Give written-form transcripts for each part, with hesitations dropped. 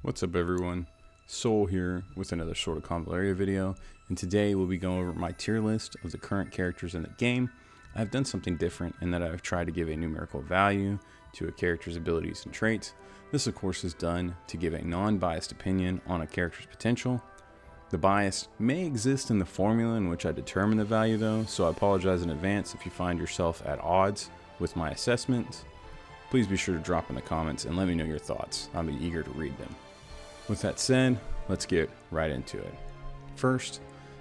What's up everyone, Soul here with another sort of Convallaria video, and today we'll be going over my tier list of the current characters in the game. I've done something different in that I've tried to give a numerical value to a character's abilities and traits. This of course is done to give a non-biased opinion on a character's potential. The bias may exist in the formula in which I determine the value though, so I apologize in advance if you find yourself at odds with my assessments. Please be sure to drop in the comments and let me know your thoughts. I'll be eager to read them. With that said, let's get right into it. First,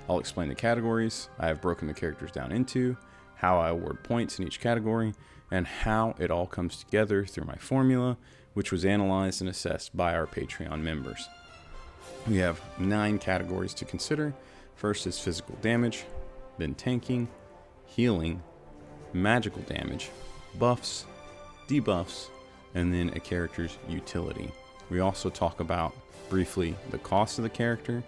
I'll explain the categories I have broken the characters down into, how I award points in each category, and how it all comes together through my formula, which was analyzed and assessed by our Patreon members. We have 9 categories to consider. First is physical damage, then tanking, healing, magical damage, buffs, debuffs, and then a character's utility. We also talk about briefly the cost of the character,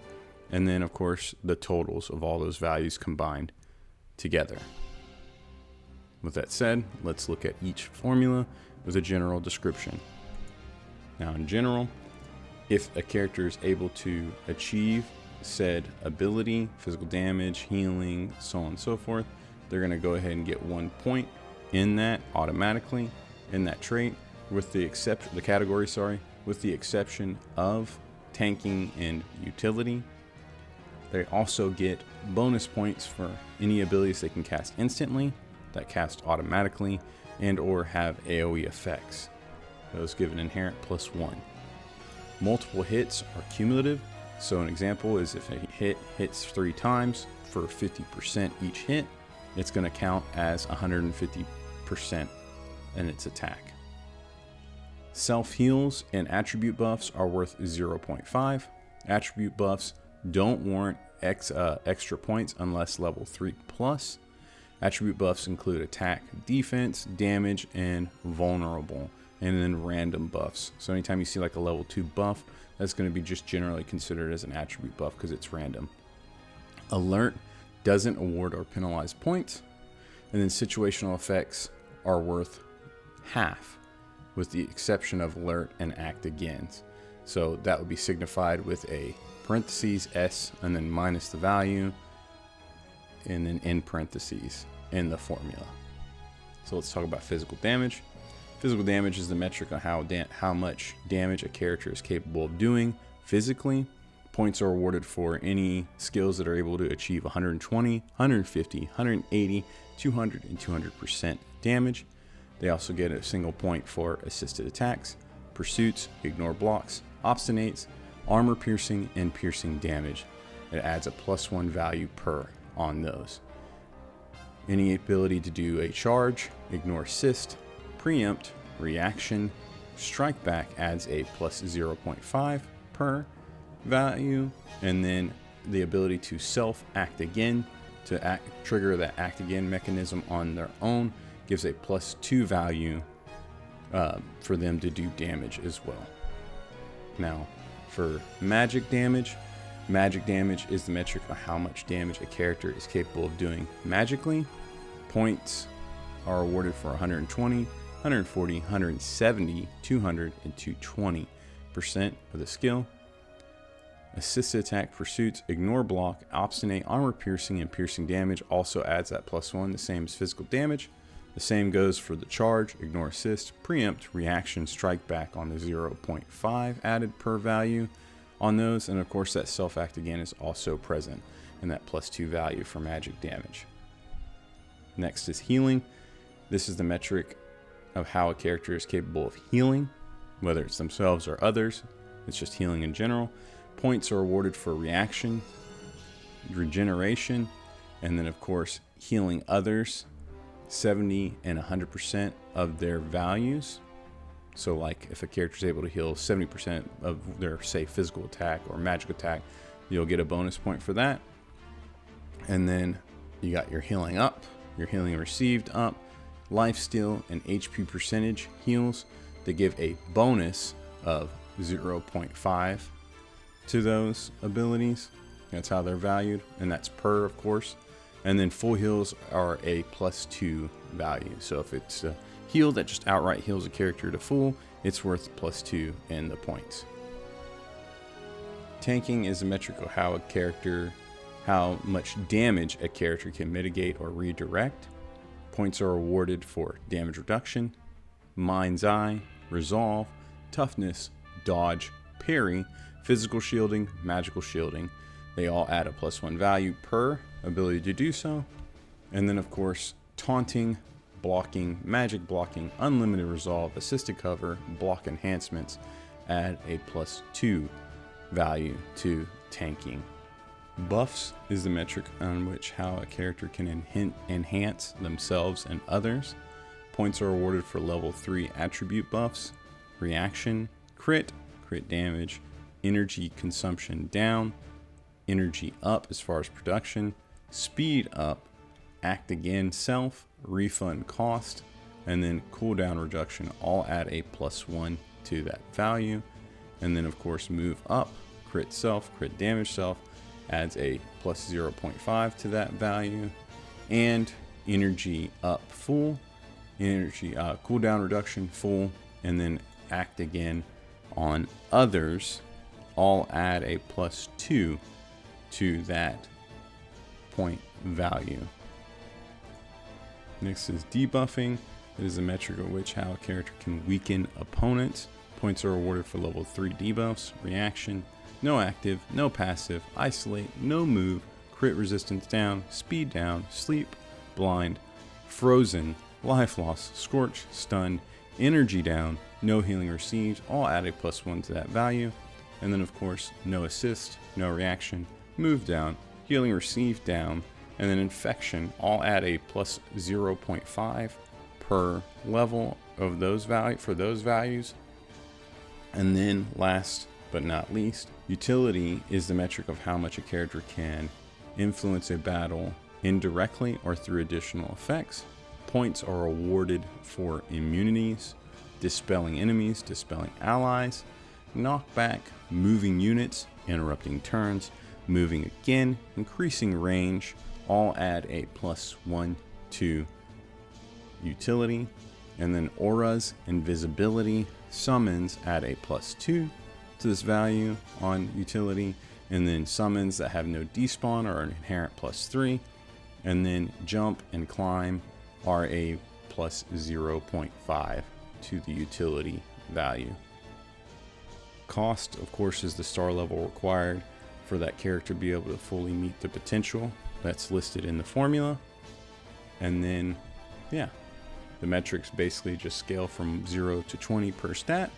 and then of course the totals of all those values combined together. With that said, let's look at each formula with a general description. Now in general, if a character is able to achieve said ability, physical damage, healing, so on and so forth, they're going to go ahead and get 1 point in that automatically in that trait, with the exception of tanking and utility. They also get bonus points for any abilities they can cast instantly, that cast automatically, and or have AoE effects. Those give an inherent +1. Multiple hits are cumulative, so an example is if a hit hits 3 times for 50% each hit, it's going to count as 150% in its attack. Self-heals and attribute buffs are worth 0.5. Attribute buffs don't warrant extra points unless level 3+. Attribute buffs include attack, defense, damage, and vulnerable, and then random buffs. So anytime you see like a level 2 buff, that's going to be just generally considered as an attribute buff because it's random. Alert doesn't award or penalize points, and then situational effects are worth half, with the exception of alert and act agains. So that would be signified with a parentheses S and then minus the value, and then in parentheses in the formula. So let's talk about physical damage. Physical damage is the metric on how much damage a character is capable of doing physically. Points are awarded for any skills that are able to achieve 120, 150, 180, 200, and 200% damage. They also get a single point for assisted attacks, pursuits, ignore blocks, obstinates, armor piercing, and piercing damage. It adds a +1 value per on those. Any ability to do a charge, ignore assist, preempt, reaction, strike back adds a +0.5 per value, and then the ability to self-act again, to trigger that act again mechanism on their own, gives a +2 value for them to do damage as well. Now for magic damage is the metric of how much damage a character is capable of doing magically. Points are awarded for 120, 140, 170, 200, and 220% of the skill. Assisted attack, pursuits, ignore block, obstinate, armor piercing, and piercing damage also adds that +1, the same as physical damage. The same goes for the charge, ignore assist, preempt, reaction, strike back on the 0.5 added per value on those. And of course that self-act again is also present in that +2 value for magic damage. Next is healing. This is the metric of how a character is capable of healing, whether it's themselves or others. It's just healing in general. Points are awarded for reaction, regeneration, and then of course healing others. 70 and 100% of their values. So like if a character is able to heal 70% of their, say, physical attack or magic attack, you'll get a bonus point for that. And then you got your healing up, your healing received up, life steal, and HP percentage heals. They give a bonus of 0.5 to those abilities. That's how they're valued, and that's per, of course. And then full heals are a +2 value. So if it's a heal that just outright heals a character to full, it's worth +2 in the points. Tanking is a metric of how much damage a character can mitigate or redirect. Points are awarded for damage reduction, mind's eye, resolve, toughness, dodge, parry, physical shielding, magical shielding. They all add a +1 value per ability to do so. And then of course, taunting, blocking, magic blocking, unlimited resolve, assisted cover, block enhancements add a +2 value to tanking. Buffs is the metric on which how a character can enhance themselves and others. Points are awarded for level 3 attribute buffs, reaction, crit damage, energy consumption down, energy up as far as production, speed up, act again self, refund cost, and then cooldown reduction all add a +1 to that value. And then of course move up, crit self, crit damage self adds a +0.5 to that value. And energy up full, energy cooldown reduction full, and then act again on others all add a +2 to that point value. Next is debuffing. It is a metric of which how a character can weaken opponents. Points are awarded for level 3 debuffs, reaction, no active, no passive, isolate, no move, crit resistance down, speed down, sleep, blind, frozen, life loss, scorch, stunned, energy down, no healing received, all add a +1 to that value. And then of course, no assist, no reaction, move down, healing received down, and then infection all add a +0.5 per level of those values. And then last but not least, utility is the metric of how much a character can influence a battle indirectly or through additional effects. Points are awarded for immunities, dispelling enemies, dispelling allies, knockback, moving units, interrupting turns, moving again, increasing range, all add a +1 to utility. And then auras, invisibility, summons add a +2 to this value on utility. And then summons that have no despawn are an inherent +3. And then jump and climb are a +0.5 to the utility value. Cost, of course, is the star level required for that character to be able to fully meet the potential that's listed in the formula. And then, yeah, the metrics basically just scale from 0 to 20 per stat.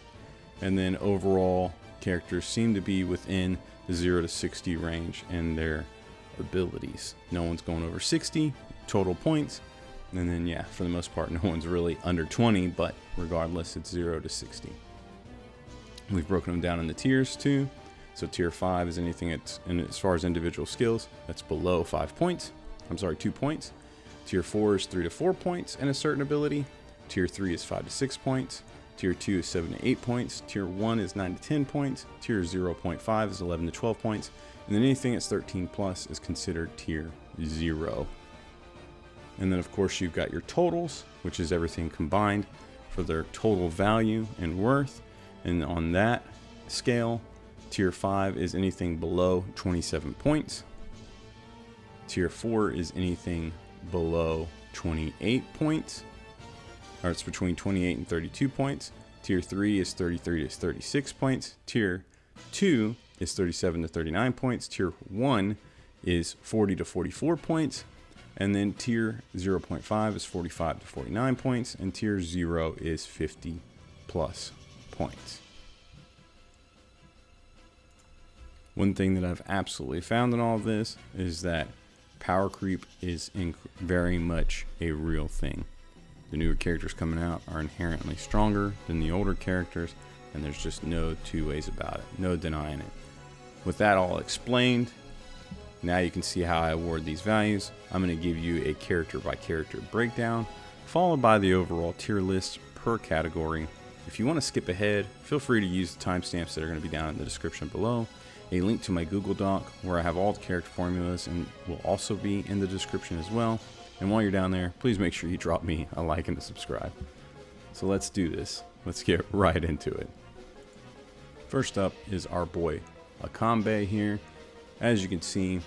And then overall, characters seem to be within the 0 to 60 range in their abilities. No one's going over 60 total points. And then, yeah, for the most part, no one's really under 20, but regardless, it's 0 to 60. We've broken them down into tiers too. So tier 5 is anything that's, and as far as individual skills, that's below 2 points. Tier 4 is 3 to 4 points and a certain ability. Tier 3 is 5 to 6 points. Tier 2 is 7 to 8 points. Tier 1 is 9 to 10 points. Tier 0.5 is 11 to 12 points. And then anything that's 13 plus is considered tier 0. And then of course you've got your totals, which is everything combined for their total value and worth. And on that scale, tier 5 is anything below 27 points. Tier 4 is anything below 28 points. Or it's between 28 and 32 points. Tier 3 is 33 to 36 points. Tier 2 is 37 to 39 points. Tier 1 is 40 to 44 points. And then tier 0.5 is 45 to 49 points. And tier 0 is 50 plus points. One thing that I've absolutely found in all of this is that power creep is very much a real thing. The newer characters coming out are inherently stronger than the older characters, and there's just no two ways about it, no denying it. With that all explained, now you can see how I award these values. I'm going to give you a character by character breakdown, followed by the overall tier list per category. If you want to skip ahead, feel free to use the timestamps that are going to be down in the description below. A link to my Google Doc where I have all the character formulas and will also be in the description as well. And while you're down there, please make sure you drop me a like and a subscribe. So let's do this. Let's get right into it. First up is our boy Acambe here. As you can see,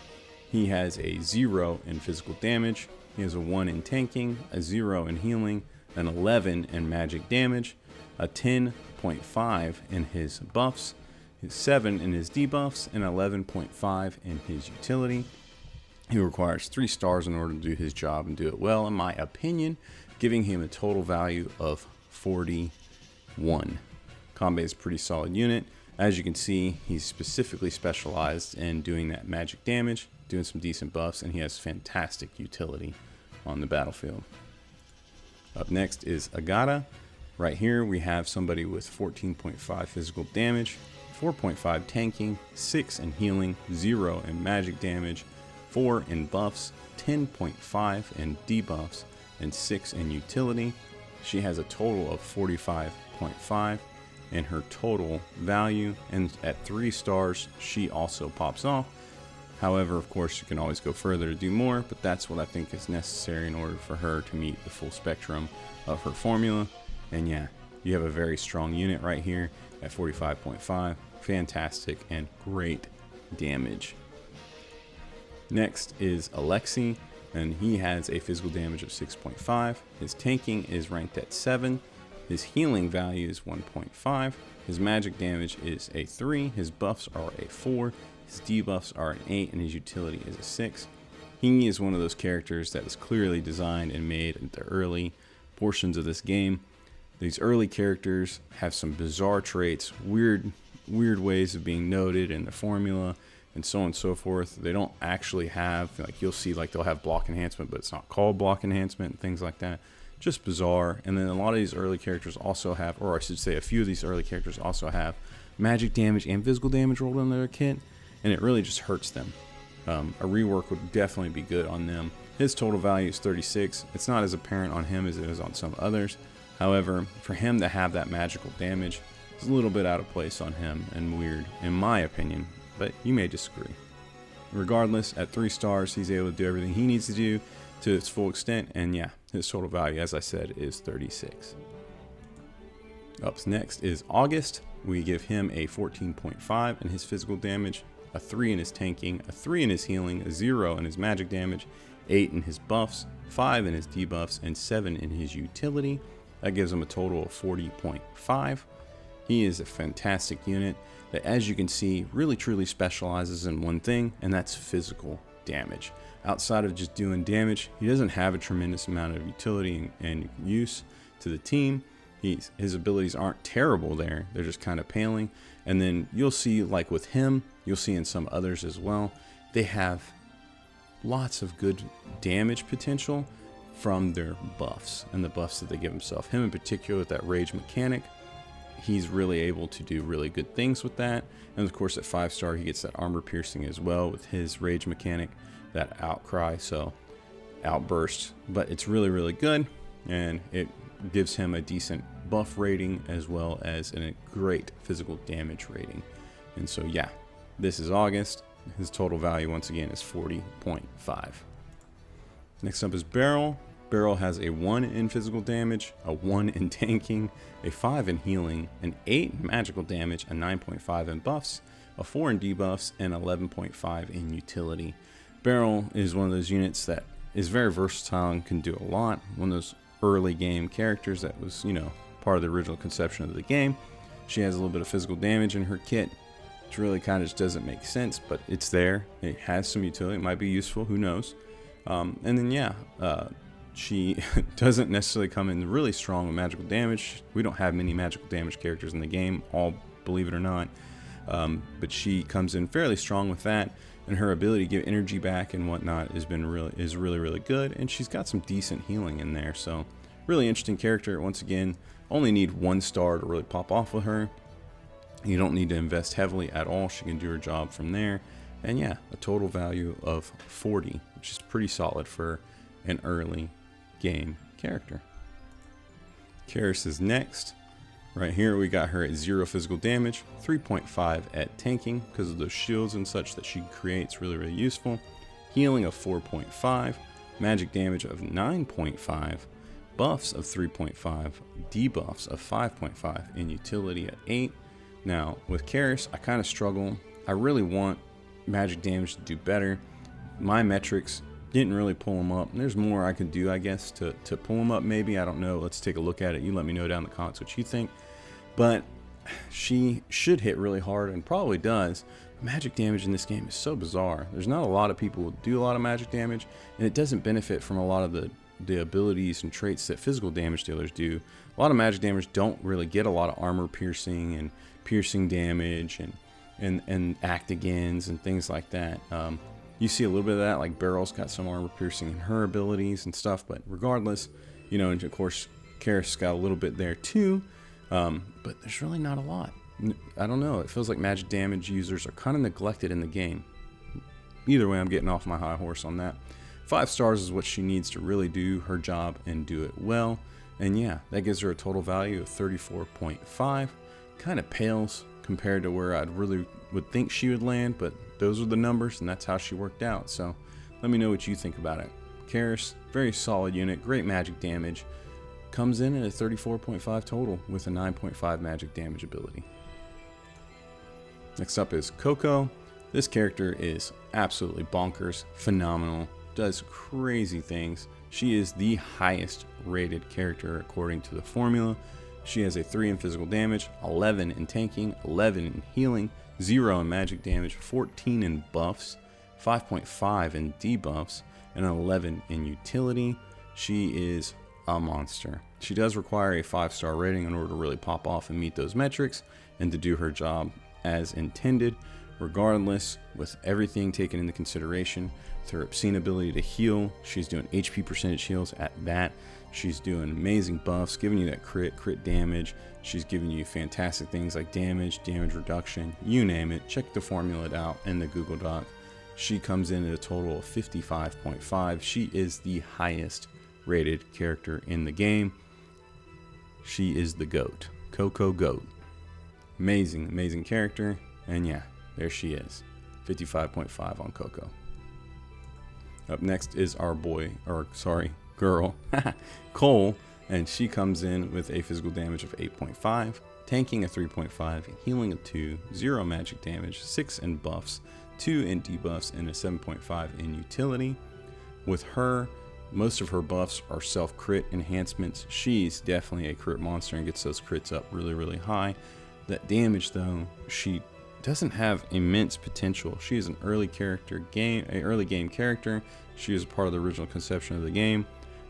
he has a 0 in physical damage. He has a 1 in tanking, a 0 in healing, an 11 in magic damage, a 10.5 in his buffs, his 7 in his debuffs, and 11.5 in his utility. He requires 3 stars in order to do his job and do it well, in my opinion, giving him a total value of 41. Acambe is a pretty solid unit. As you can see, he's specifically specialized in doing that magic damage, doing some decent buffs, and he has fantastic utility on the battlefield. Up next is Agata. Right here we have somebody with 14.5 physical damage, 4.5 tanking, 6 in healing, 0 in magic damage, 4 in buffs, 10.5 in debuffs, and 6 in utility. She has a total of 45.5 in her total value, and at 3 stars she also pops off. However, of course, you can always go further to do more, but that's what I think is necessary in order for her to meet the full spectrum of her formula. And yeah, you have a very strong unit right here at 45.5. Fantastic and great damage. Next is Alexei, and he has a physical damage of 6.5. His tanking is ranked at 7. His healing value is 1.5. His magic damage is a 3. His buffs are a 4. His debuffs are an 8, and his utility is a 6. He is one of those characters that is clearly designed and made in the early portions of this game. These early characters have some bizarre traits, weird ways of being noted in the formula, and so on and so forth. They don't actually have, like, you'll see, like, they'll have block enhancement, but it's not called block enhancement and things like that. Just bizarre. And then a lot of these early characters also have, or I should say a few of these early characters also have magic damage and physical damage rolled into their kit, and it really just hurts them. A rework would definitely be good on them. His total value is 36. It's not as apparent on him as it is on some others. However, for him to have that magical damage is a little bit out of place on him and weird, in my opinion, but you may disagree. Regardless, at 3 stars, he's able to do everything he needs to do to its full extent, and yeah, his total value, as I said, is 36. Up next is Auguste. We give him a 14.5 in his physical damage, a 3 in his tanking, a 3 in his healing, a 0 in his magic damage, 8 in his buffs, 5 in his debuffs, and 7 in his utility. That gives him a total of 40.5. He is a fantastic unit that, as you can see, really truly specializes in one thing, and that's physical damage. Outside of just doing damage, he doesn't have a tremendous amount of utility and use to the team. His abilities aren't terrible there, they're just kind of paling. And then you'll see, like with him, you'll see in some others as well, they have lots of good damage potential from their buffs and the buffs that they give himself. Him in particular with that rage mechanic, he's really able to do really good things with that. And of course at 5 star he gets that armor piercing as well with his rage mechanic, that outcry, so outburst. But it's really good, and it gives him a decent buff rating as well as a great physical damage rating. And so yeah, this is Auguste. His total value once again is 40.5. Next up is Beryl. Beryl has a 1 in physical damage, a 1 in tanking, a 5 in healing, an 8 in magical damage, a 9.5 in buffs, a 4 in debuffs, and 11.5 in utility. Beryl is one of those units that is very versatile and can do a lot. One of those early game characters that was, part of the original conception of the game. She has a little bit of physical damage in her kit, which really kind of just doesn't make sense, but it's there. It has some utility. It might be useful. Who knows? And then, she doesn't necessarily come in really strong with magical damage. We don't have many magical damage characters in the game, all, believe it or not. But she comes in fairly strong with that, and her ability to give energy back and whatnot is really good. And she's got some decent healing in there, so really interesting character. Once again, only need 1 star to really pop off with her. You don't need to invest heavily at all. She can do her job from there. And yeah, a total value of 40, which is pretty solid for an early game character. Caris is next. Right here we got her at 0 physical damage, 3.5 at tanking because of those shields and such that she creates, really useful. Healing of 4.5, magic damage of 9.5, buffs of 3.5, debuffs of 5.5, and utility at 8. Now with Caris, I kind of struggle I really want magic damage to do better. My metrics didn't really pull them up. There's more I could do, I guess, to pull them up maybe. I don't know. Let's take a look at it. You let me know down in the comments what you think. But she should hit really hard and probably does. Magic damage in this game is so bizarre. There's not a lot of people who do a lot of magic damage, and it doesn't benefit from a lot of the abilities and traits that physical damage dealers do. A lot of magic damage don't really get a lot of armor piercing and piercing damage and act agains and things like that. You see a little bit of that, like Beryl's got some armor piercing in her abilities and stuff, but regardless, you know, and of course Caris got a little bit there too, but there's really not a lot. I don't know, it feels like magic damage users are kind of neglected in the game. Either way, I'm getting off my high horse on that. 5 stars is what she needs to really do her job and do it well. And yeah, that gives her a total value of 34.5. Kind of pales compared to where I'd really would think she would land, but those are the numbers and that's how she worked out. So let me know what you think about it. Caris, very solid unit, great magic damage. Comes in at a 34.5 total with a 9.5 magic damage ability. Next up is Coco. This character is absolutely bonkers, phenomenal, does crazy things. She is the highest rated character according to the formula. She has a 3 in physical damage, 11 in tanking, 11 in healing, 0 in magic damage, 14 in buffs, 5.5 in debuffs, and 11 in utility. She is a monster. She does require a 5-star rating in order to really pop off and meet those metrics and to do her job as intended. Regardless, with everything taken into consideration, with her obscene ability to heal, she's doing HP percentage heals at that. She's doing amazing buffs, giving you that crit damage. She's giving you fantastic things like damage reduction, you name it. Check the formula out in the Google Doc. She comes in at a total of 55.5. She is the highest rated character in the game. She is the GOAT. Coco GOAT. Amazing character. And yeah, there she is. 55.5 on Coco. Up next is our girl, Cole, and she comes in with a physical damage of 8.5, tanking a 3.5, healing a 2, 0 magic damage, 6 in buffs, 2 in debuffs, and a 7.5 in utility. With her, most of her buffs are self-crit enhancements. She's definitely a crit monster and gets those crits up really high. That damage though, she doesn't have immense potential. She is an early game character. She is a part of the original conception of the game.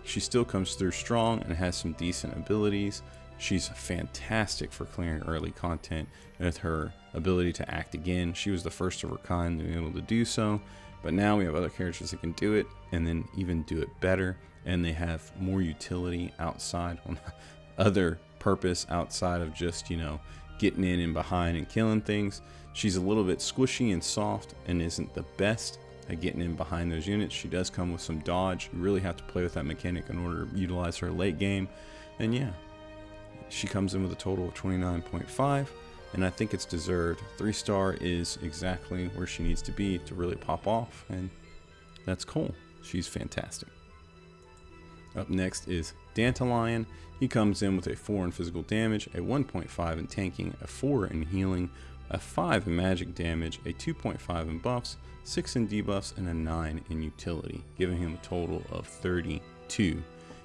She still comes through strong and has some decent abilities. She's fantastic for clearing early content with her ability to act again. She was the first of her kind to be able to do so, but now we have other characters that can do it and then even do it better, and they have more utility outside on other purpose outside of just, you know, getting in and behind and killing things. She's a little bit squishy and soft and isn't the best at getting in behind those units. She does come with some dodge. You really have to play with that mechanic in order to utilize her late game. And yeah, she comes in with a total of 29.5, and I think it's deserved. 3-star is exactly where she needs to be to really pop off, and that's Cole. She's fantastic. Up next is Dantalion. He comes in with a 4 in physical damage, a 1.5 in tanking, a 4 in healing, a 5 in magic damage, a 2.5 in buffs, 6 in debuffs, and a 9 in utility, giving him a total of 32.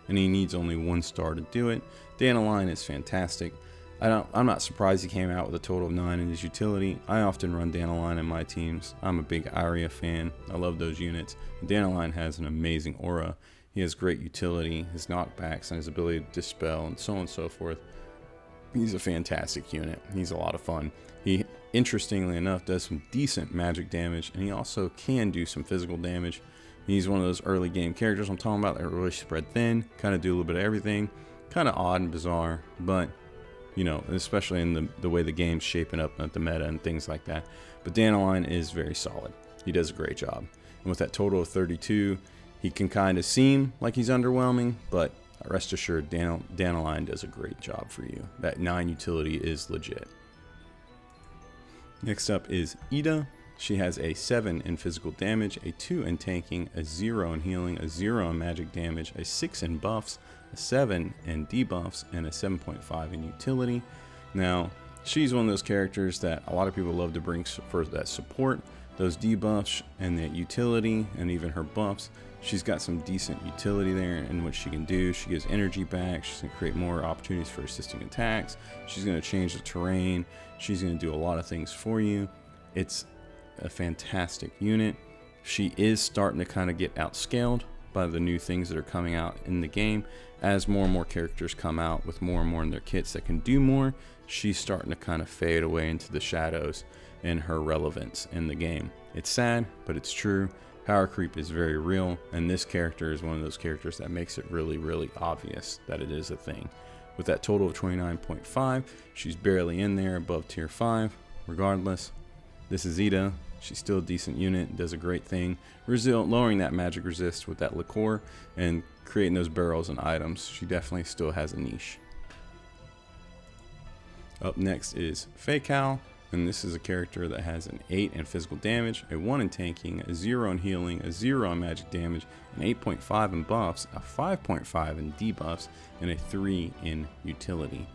And he needs only 1 star to do it. Dantalion is fantastic. I'm not surprised he came out with a total of 9 in his utility. I often run Dantalion in my teams. I'm a big Rawiyah fan. I love those units. Dantalion has an amazing aura. He has great utility, his knockbacks, and his ability to dispel, and so on and so forth. He's a fantastic unit. He's a lot of fun. He, interestingly enough, does some decent magic damage, and he also can do some physical damage. He's one of those early game characters I'm talking about that really spread thin, kind of do a little bit of everything. Kind of odd and bizarre, but, you know, especially in the way the game's shaping up at the meta and things like that. But Dantalion is very solid. He does a great job. And with that total of 32, he can kind of seem like he's underwhelming, but rest assured, Dantalion does a great job for you. That 9 utility is legit. Next up is Edda. She has a 7 in physical damage, a 2 in tanking, a 0 in healing, a 0 in magic damage, a 6 in buffs, a 7 in debuffs, and a 7.5 in utility. Now, she's one of those characters that a lot of people love to bring for that support, those debuffs and that utility, and even her buffs. She's got some decent utility there in what she can do. She gives energy back. She's going to create more opportunities for assisting attacks. She's going to change the terrain. She's going to do a lot of things for you. It's a fantastic unit. She is starting to kind of get outscaled by the new things that are coming out in the game. As more and more characters come out with more and more in their kits that can do more, she's starting to kind of fade away into the shadows in her relevance in the game. It's sad, but it's true. Power creep is very real, and this character is one of those characters that makes it really, really obvious that it is a thing. With that total of 29.5, she's barely in there above tier 5. Regardless, this is Edda. She's still a decent unit, does a great thing. Lowering that magic resist with that liqueur and creating those barrels and items. She definitely still has a niche. Up next is Faycal. And this is a character that has an 8 in physical damage, a 1 in tanking, a 0 in healing, a 0 in magic damage, an 8.5 in buffs, a 5.5 in debuffs, and a 3 in utility.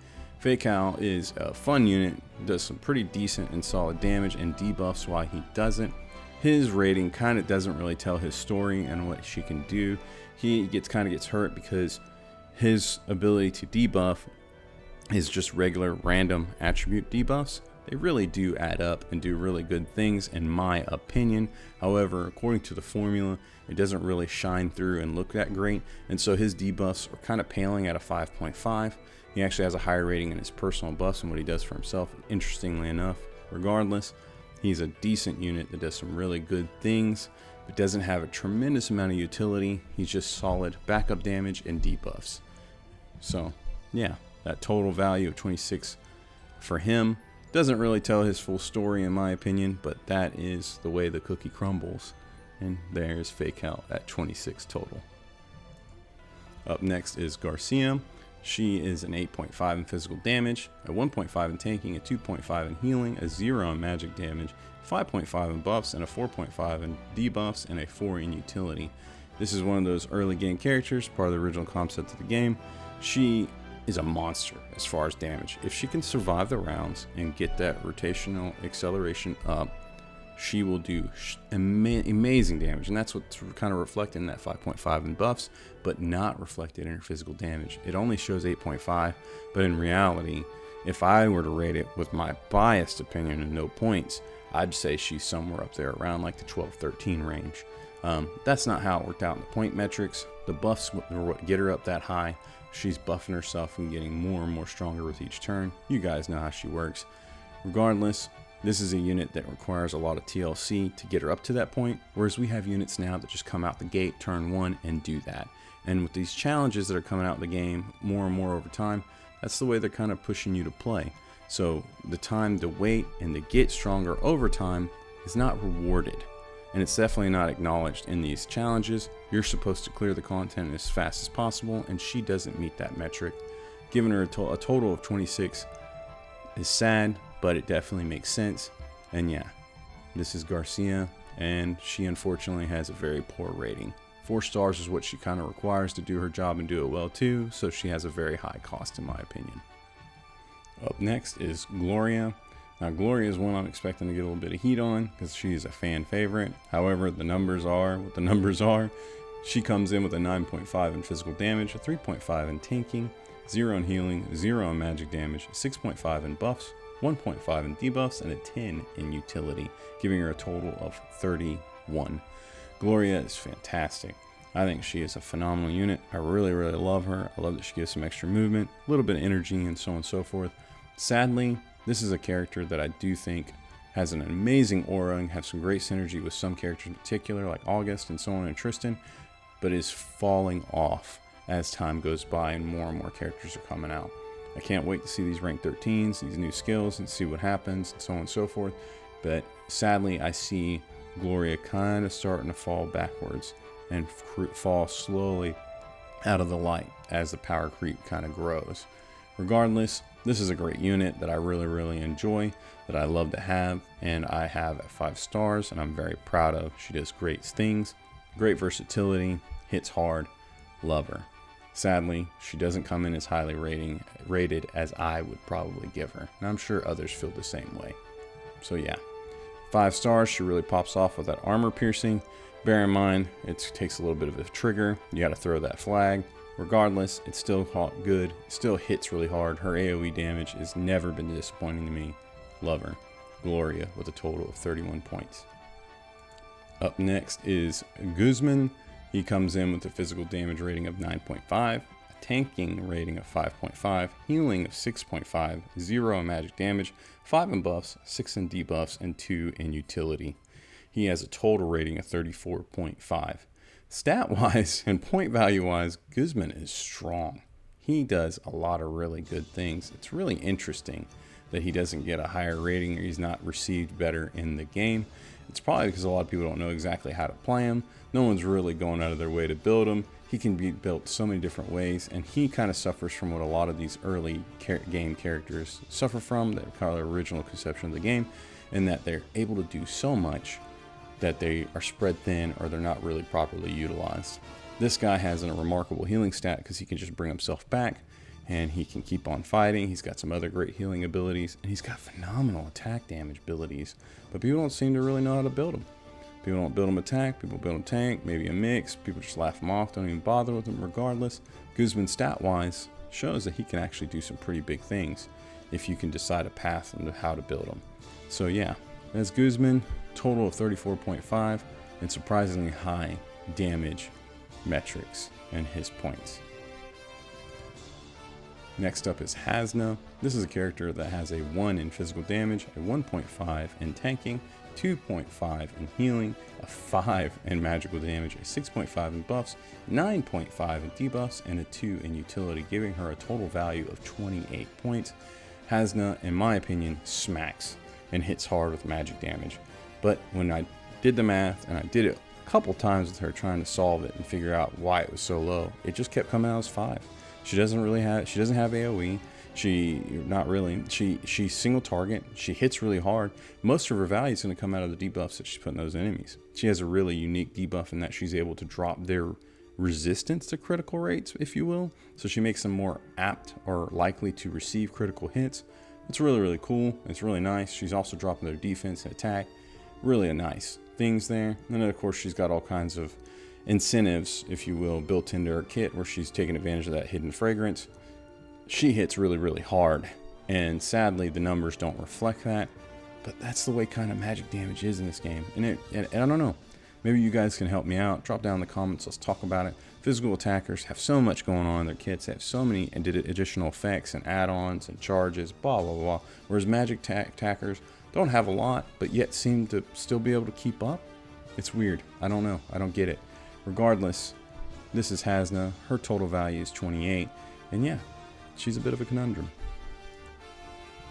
Faycal is a fun unit, does some pretty decent and solid damage and debuffs while he doesn't. His rating kind of doesn't really tell his story and what she can do. He kind of gets hurt because his ability to debuff is just regular random attribute debuffs. They really do add up and do really good things in my opinion. However, according to the formula, it doesn't really shine through and look that great. And so his debuffs are kind of paling at a 5.5. He actually has a higher rating in his personal buffs and what he does for himself, interestingly enough. Regardless, he's a decent unit that does some really good things, but doesn't have a tremendous amount of utility. He's just solid backup damage and debuffs. So yeah, that total value of 26 for him doesn't really tell his full story in my opinion, but that is the way the cookie crumbles. And there's Faycal at 26 total. Up next is Garcia. She is an 8.5 in physical damage, a 1.5 in tanking, a 2.5 in healing, a 0 in magic damage, 5.5 in buffs, and a 4.5 in debuffs, and a 4 in utility. This is one of those early game characters, part of the original concept of the game. She is a monster as far as damage. If she can survive the rounds and get that rotational acceleration up, she will do amazing damage, and that's what's kind of reflected in that 5.5 in buffs, but not reflected in her physical damage. It only shows 8.5, but in reality, if I were to rate it with my biased opinion and no points, I'd say she's somewhere up there around like the 12-13 range. That's not how it worked out in the point metrics. The buffs were what get her up that high. She's buffing herself and getting more and more stronger with each turn. You guys know how she works. Regardless, this is a unit that requires a lot of TLC to get her up to that point, whereas we have units now that just come out the gate turn 1 and do that. And with these challenges that are coming out in the game more and more over time, that's the way they're kind of pushing you to play. So the time to wait and to get stronger over time is not rewarded. And it's definitely not acknowledged in these challenges. You're supposed to clear the content as fast as possible, and she doesn't meet that metric. Giving her a total of 26 is sad, but it definitely makes sense. And yeah, this is Garcia, and she unfortunately has a very poor rating. 4 stars is what she kind of requires to do her job and do it well too, so she has a very high cost in my opinion. Up next is Gloria. Now Gloria is one I'm expecting to get a little bit of heat on because she's a fan favorite. However, the numbers are what the numbers are. She comes in with a 9.5 in physical damage, a 3.5 in tanking, 0 in healing, 0 in magic damage, 6.5 in buffs, 1.5 in debuffs, and a 10 in utility, giving her a total of 31. Gloria is fantastic. I think she is a phenomenal unit. I really, really love her. I love that she gives some extra movement, a little bit of energy, and so on and so forth. Sadly, this is a character that I do think has an amazing aura and have some great synergy with some characters in particular, like Auguste and so on and Tristan, but is falling off as time goes by and more characters are coming out. I can't wait to see these rank 13s, these new skills, and see what happens, and so on and so forth. But sadly, I see Gloria kind of starting to fall backwards and fall slowly out of the light as the power creep kind of grows. Regardless, this is a great unit that I really, really enjoy, that I love to have, and I have at 5 stars, and I'm very proud of. She does great things, great versatility, hits hard, love her. Sadly, she doesn't come in as highly rated as I would probably give her, and I'm sure others feel the same way. So yeah, 5 stars. She really pops off with that armor piercing. Bear in mind, it takes a little bit of a trigger. You got to throw that flag. Regardless, it's still good. It still hits really hard. Her AoE damage has never been disappointing to me. Love her. Gloria with a total of 31 points. Up next is Guzman. He comes in with a physical damage rating of 9.5, a tanking rating of 5.5, healing of 6.5, 0 in magic damage, 5 in buffs, 6 in debuffs, and 2 in utility. He has a total rating of 34.5. Stat-wise and point value-wise, Guzman is strong. He does a lot of really good things. It's really interesting that he doesn't get a higher rating or he's not received better in the game. It's probably because a lot of people don't know exactly how to play him. No one's really going out of their way to build him. He can be built so many different ways, and he kind of suffers from what a lot of these early game characters suffer from, that kind of original conception of the game, in that they're able to do so much that they are spread thin or they're not really properly utilized. This guy has a remarkable healing stat because he can just bring himself back and he can keep on fighting. He's got some other great healing abilities, and he's got phenomenal attack damage abilities, but people don't seem to really know how to build him. People don't build him attack, people build him tank, maybe a mix. People just laugh him off, don't even bother with him regardless. Guzman stat-wise shows that he can actually do some pretty big things if you can decide a path into how to build him. So yeah, that's Guzman, total of 34.5, and surprisingly high damage metrics and his points. Next up is Hasna. This is a character that has a 1 in physical damage, a 1.5 in tanking, 2.5 in healing, a 5 in magical damage, a 6.5 in buffs, 9.5 in debuffs, and a 2 in utility, giving her a total value of 28 points. Hasna, in my opinion, smacks and hits hard with magic damage. But when I did the math, and I did it a couple times with her trying to solve it and figure out why it was so low, it just kept coming out as 5. She doesn't have AoE. She's single target. She hits really hard. Most of her value is going to come out of the debuffs that she's putting those enemies. She has a really unique debuff in that she's able to drop their resistance to critical rates, if you will. So she makes them more apt or likely to receive critical hits. It's really, really cool. It's really nice. She's also dropping their defense and attack. Really a nice things there. And then of course she's got all kinds of incentives, if you will, built into her kit where she's taking advantage of that hidden fragrance. She hits really, really hard, and sadly the numbers don't reflect that, but that's the way kind of magic damage is in this game. And I don't know, maybe you guys can help me out. Drop down in the comments, let's talk about it. Physical attackers have so much going on in their kits. They have so many additional effects and add-ons and charges, blah blah blah, whereas magic attackers don't have a lot but yet seem to still be able to keep up. It's weird. I don't know, I don't get it. Regardless, this is Hasna. Her total value is 28, and yeah, she's a bit of a conundrum.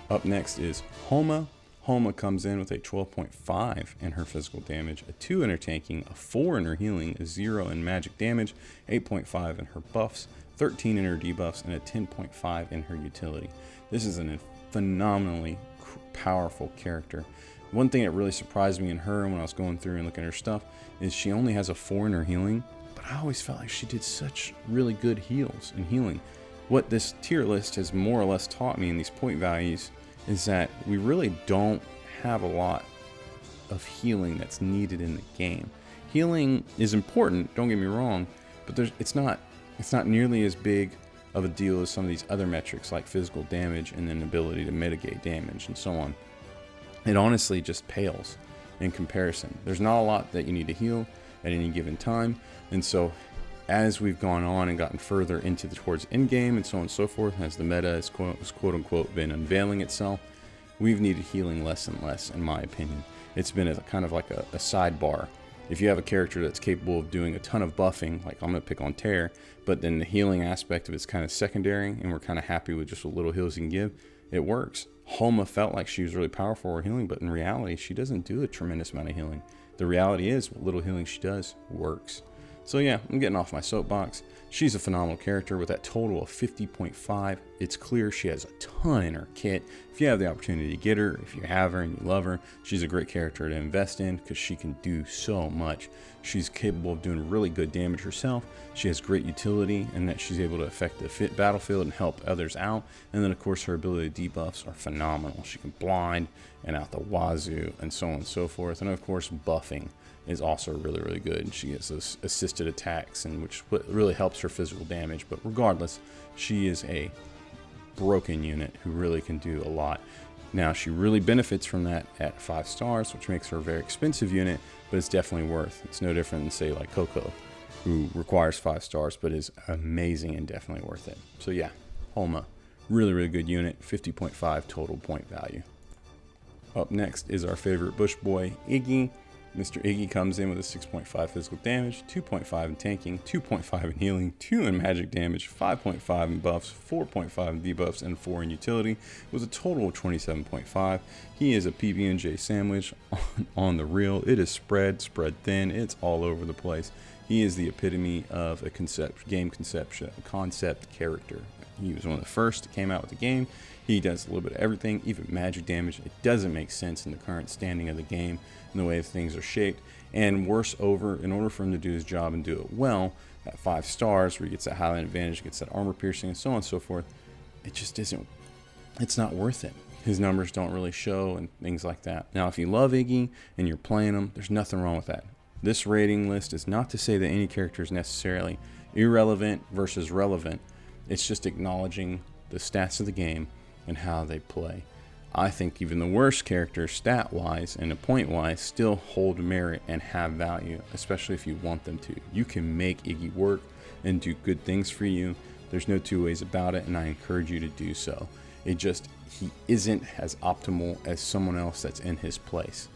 Up next is Homa. Homa comes in with a 12.5 in her physical damage, a 2 in her tanking, a 4 in her healing, a 0 in magic damage, 8.5 in her buffs, 13 in her debuffs, and a 10.5 in her utility. This is a phenomenally powerful character. One thing that really surprised me in her when I was going through and looking at her stuff is she only has a 4 in her healing, but I always felt like she did such really good heals and healing. What this tier list has more or less taught me in these point values is that we really don't have a lot of healing that's needed in the game. Healing is important, don't get me wrong, but it's not nearly as big of a deal as some of these other metrics like physical damage and then ability to mitigate damage and so on. It honestly just pales in comparison. There's not a lot that you need to heal at any given time, and so as we've gone on and gotten further into towards end game and so on and so forth, as the meta has quote unquote been unveiling itself, we've needed healing less and less, in my opinion. It's been a kind of like a sidebar. If you have a character that's capable of doing a ton of buffing, like I'm gonna pick on Tear, but then the healing aspect of it's kind of secondary, and we're kind of happy with just what little heals you can give, it works. Homa felt like she was really powerful for healing, but in reality, she doesn't do a tremendous amount of healing. The reality is, what little healing she does works. So yeah, I'm getting off my soapbox. She's a phenomenal character with that total of 50.5. It's clear she has a ton in her kit. If you have the opportunity to get her, if you have her and you love her, she's a great character to invest in because she can do so much. She's capable of doing really good damage herself. She has great utility in that she's able to affect the battlefield and help others out. And then of course her ability debuffs are phenomenal. She can blind and out the wazoo and so on and so forth. And of course buffing is also really good. She gets those assisted attacks, and which really helps her physical damage. But regardless, she is a broken unit who really can do a lot. Now she really benefits from that at 5 stars, which makes her a very expensive unit, but it's definitely worth. It's no different than say like Coco, who requires 5 stars but is amazing and definitely worth it. So yeah, Homa, really good unit, 50.5 total point value. Up next is our favorite bush boy, Iggy. Mr. Iggy comes in with a 6.5 physical damage, 2.5 in tanking, 2.5 in healing, 2 in magic damage, 5.5 in buffs, 4.5 in debuffs, and 4 in utility, with a total of 27.5. He is a PB&J sandwich on the real. It is spread thin. It's all over the place. He is the epitome of a concept character. He was one of the first that came out with the game. He does a little bit of everything, even magic damage. It doesn't make sense in the current standing of the game and the way things are shaped. And worse over, in order for him to do his job and do it well, at 5 stars, where he gets that highlight advantage, gets that armor piercing, and so on and so forth, it just isn't, it's not worth it. His numbers don't really show and things like that. Now, if you love Iggy and you're playing him, there's nothing wrong with that. This rating list is not to say that any character is necessarily irrelevant versus relevant. It's just acknowledging the stats of the game and how they play. I think even the worst characters, stat-wise and point-wise, still hold merit and have value, especially if you want them to. You can make Iggy work and do good things for you. There's no two ways about it, and I encourage you to do so. He isn't as optimal as someone else that's in his place.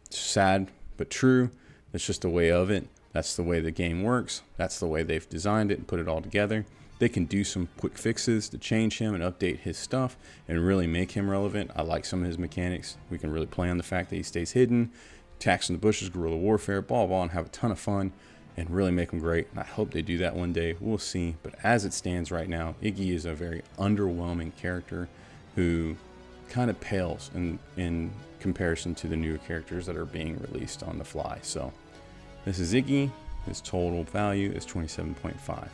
It's sad, but true. That's just the way of it. That's the way the game works. That's the way they've designed it and put it all together. They can do some quick fixes to change him and update his stuff and really make him relevant. I like some of his mechanics. We can really play on the fact that he stays hidden, attacks in the bushes, guerrilla warfare, blah, and have a ton of fun and really make him great. And I hope they do that one day. We'll see. But as it stands right now, Iggy is a very underwhelming character who kind of pales in comparison to the newer characters that are being released on the fly. So this is Iggy. His total value is 27.5.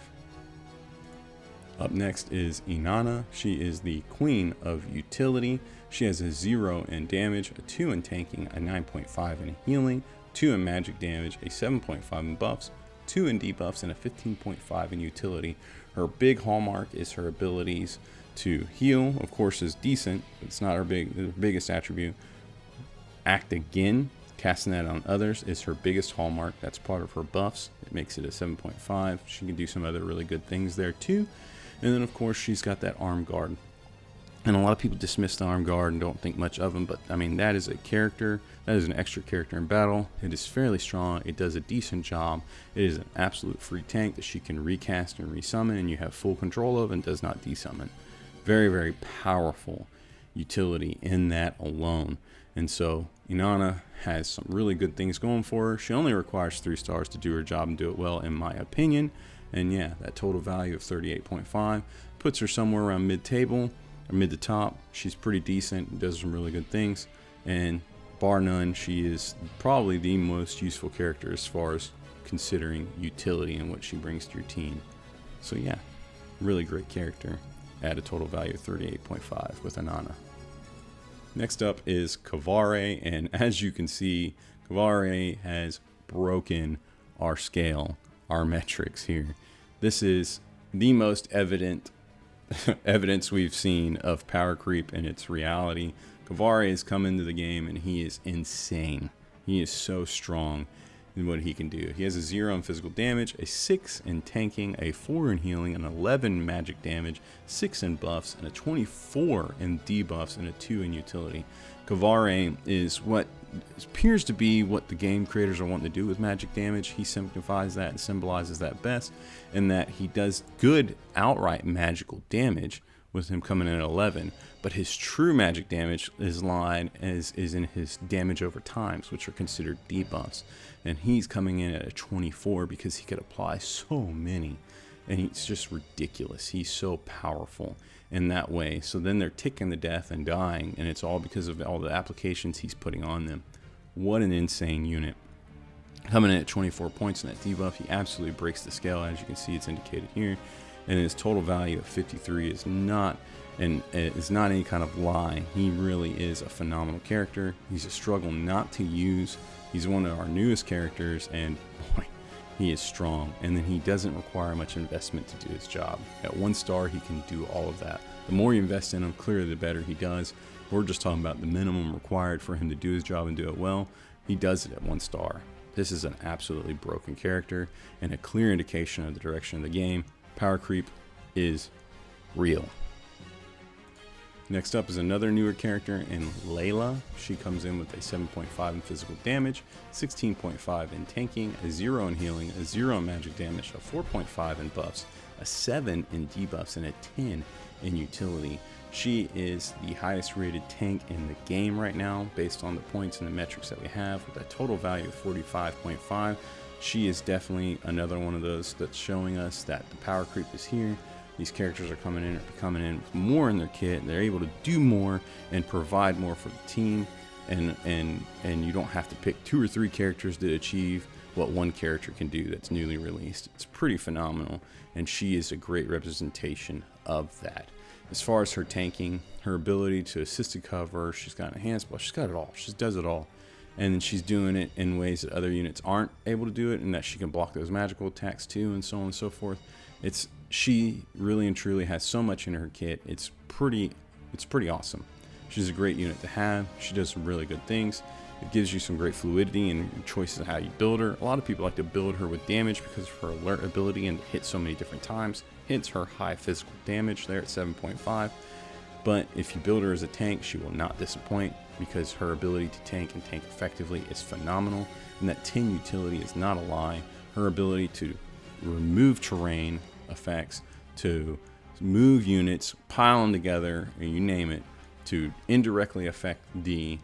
Up next is Inanna. She is the queen of utility. She has a 0 in damage, a 2 in tanking, a 9.5 in healing, 2 in magic damage, a 7.5 in buffs, 2 in debuffs, and a 15.5 in utility. Her big hallmark is her abilities to heal. Of course, is decent, but it's not her biggest attribute. Act again, casting that on others, is her biggest hallmark. That's part of her buffs. It makes it a 7.5. She can do some other really good things there too. And then, of course, she's got that arm guard. And a lot of people dismiss the arm guard and don't think much of him. But, I mean, that is a character. That is an extra character in battle. It is fairly strong. It does a decent job. It is an absolute free tank that she can recast and resummon, and you have full control of, and does not desummon. Very powerful utility in that alone. And so, Inanna has some really good things going for her. She only requires 3 stars to do her job and do it well, in my opinion. And yeah, that total value of 38.5 puts her somewhere around mid-table or mid to top. She's pretty decent, does some really good things, and bar none, she is probably the most useful character as far as considering utility and what she brings to your team. So yeah, really great character at a total value of 38.5 with Inanna. Next up is Kvare, and as you can see, Kvare has broken our scale, our metrics here. This is the most evidence we've seen of power creep in its reality. Kvare has come into the game and he is insane. He is so strong in what he can do. He has a 0 in physical damage, a 6 in tanking, a 4 in healing, an 11 magic damage, 6 in buffs, and a 24 in debuffs, and a 2 in utility. Kvare is what appears to be what the game creators are wanting to do with magic damage. He signifies that and symbolizes that best, in that he does good outright magical damage with him coming in at 11, but his true magic damage is in his damage over times, which are considered debuffs, and he's coming in at a 24 because he could apply so many. and he's just ridiculous. He's so powerful in that way. So then they're ticking to death and dying, and it's all because of all the applications he's putting on them. What an insane unit. Coming in at 24 points in that debuff, he absolutely breaks the scale. As you can see, it's indicated here, and his total value of 53 is not any kind of lie. He really is a phenomenal character. He's a struggle not to use. He's one of our newest characters, and boy, he is strong. And then he doesn't require much investment to do his job. At 1 star, he can do all of that. The more you invest in him, clearly the better he does. We're just talking about the minimum required for him to do his job and do it well. He does it at 1 star. This is an absolutely broken character and a clear indication of the direction of the game. Power creep is real. Next up is another newer character in Layla. She comes in with a 7.5 in physical damage, 16.5 in tanking, a 0 in healing, a 0 in magic damage, a 4.5 in buffs, a 7 in debuffs, and a 10 in utility. She is the highest rated tank in the game right now based on the points and the metrics that we have, with a total value of 45.5. She is definitely another one of those that's showing us that the power creep is here. These characters are coming in with more in their kit. They're able to do more and provide more for the team, and you don't have to pick 2 or 3 characters to achieve what one character can do that's newly released. It's pretty phenomenal, and she is a great representation of that. As far as her tanking, her ability to assisted cover, she's got enhanced spell, she's got it all. She does it all. And she's doing it in ways that other units aren't able to do it, and that she can block those magical attacks too, and so on and so forth. She really and truly has so much in her kit. It's pretty awesome. She's a great unit to have. She does some really good things. It gives you some great fluidity and choices of how you build her. A lot of people like to build her with damage because of her alert ability and hit so many different times. Hence her high physical damage there at 7.5. But if you build her as a tank, she will not disappoint because her ability to tank and tank effectively is phenomenal. And that 10 utility is not a lie. Her ability to remove terrain effects, to move units, pile them together, and you name it, to indirectly affect the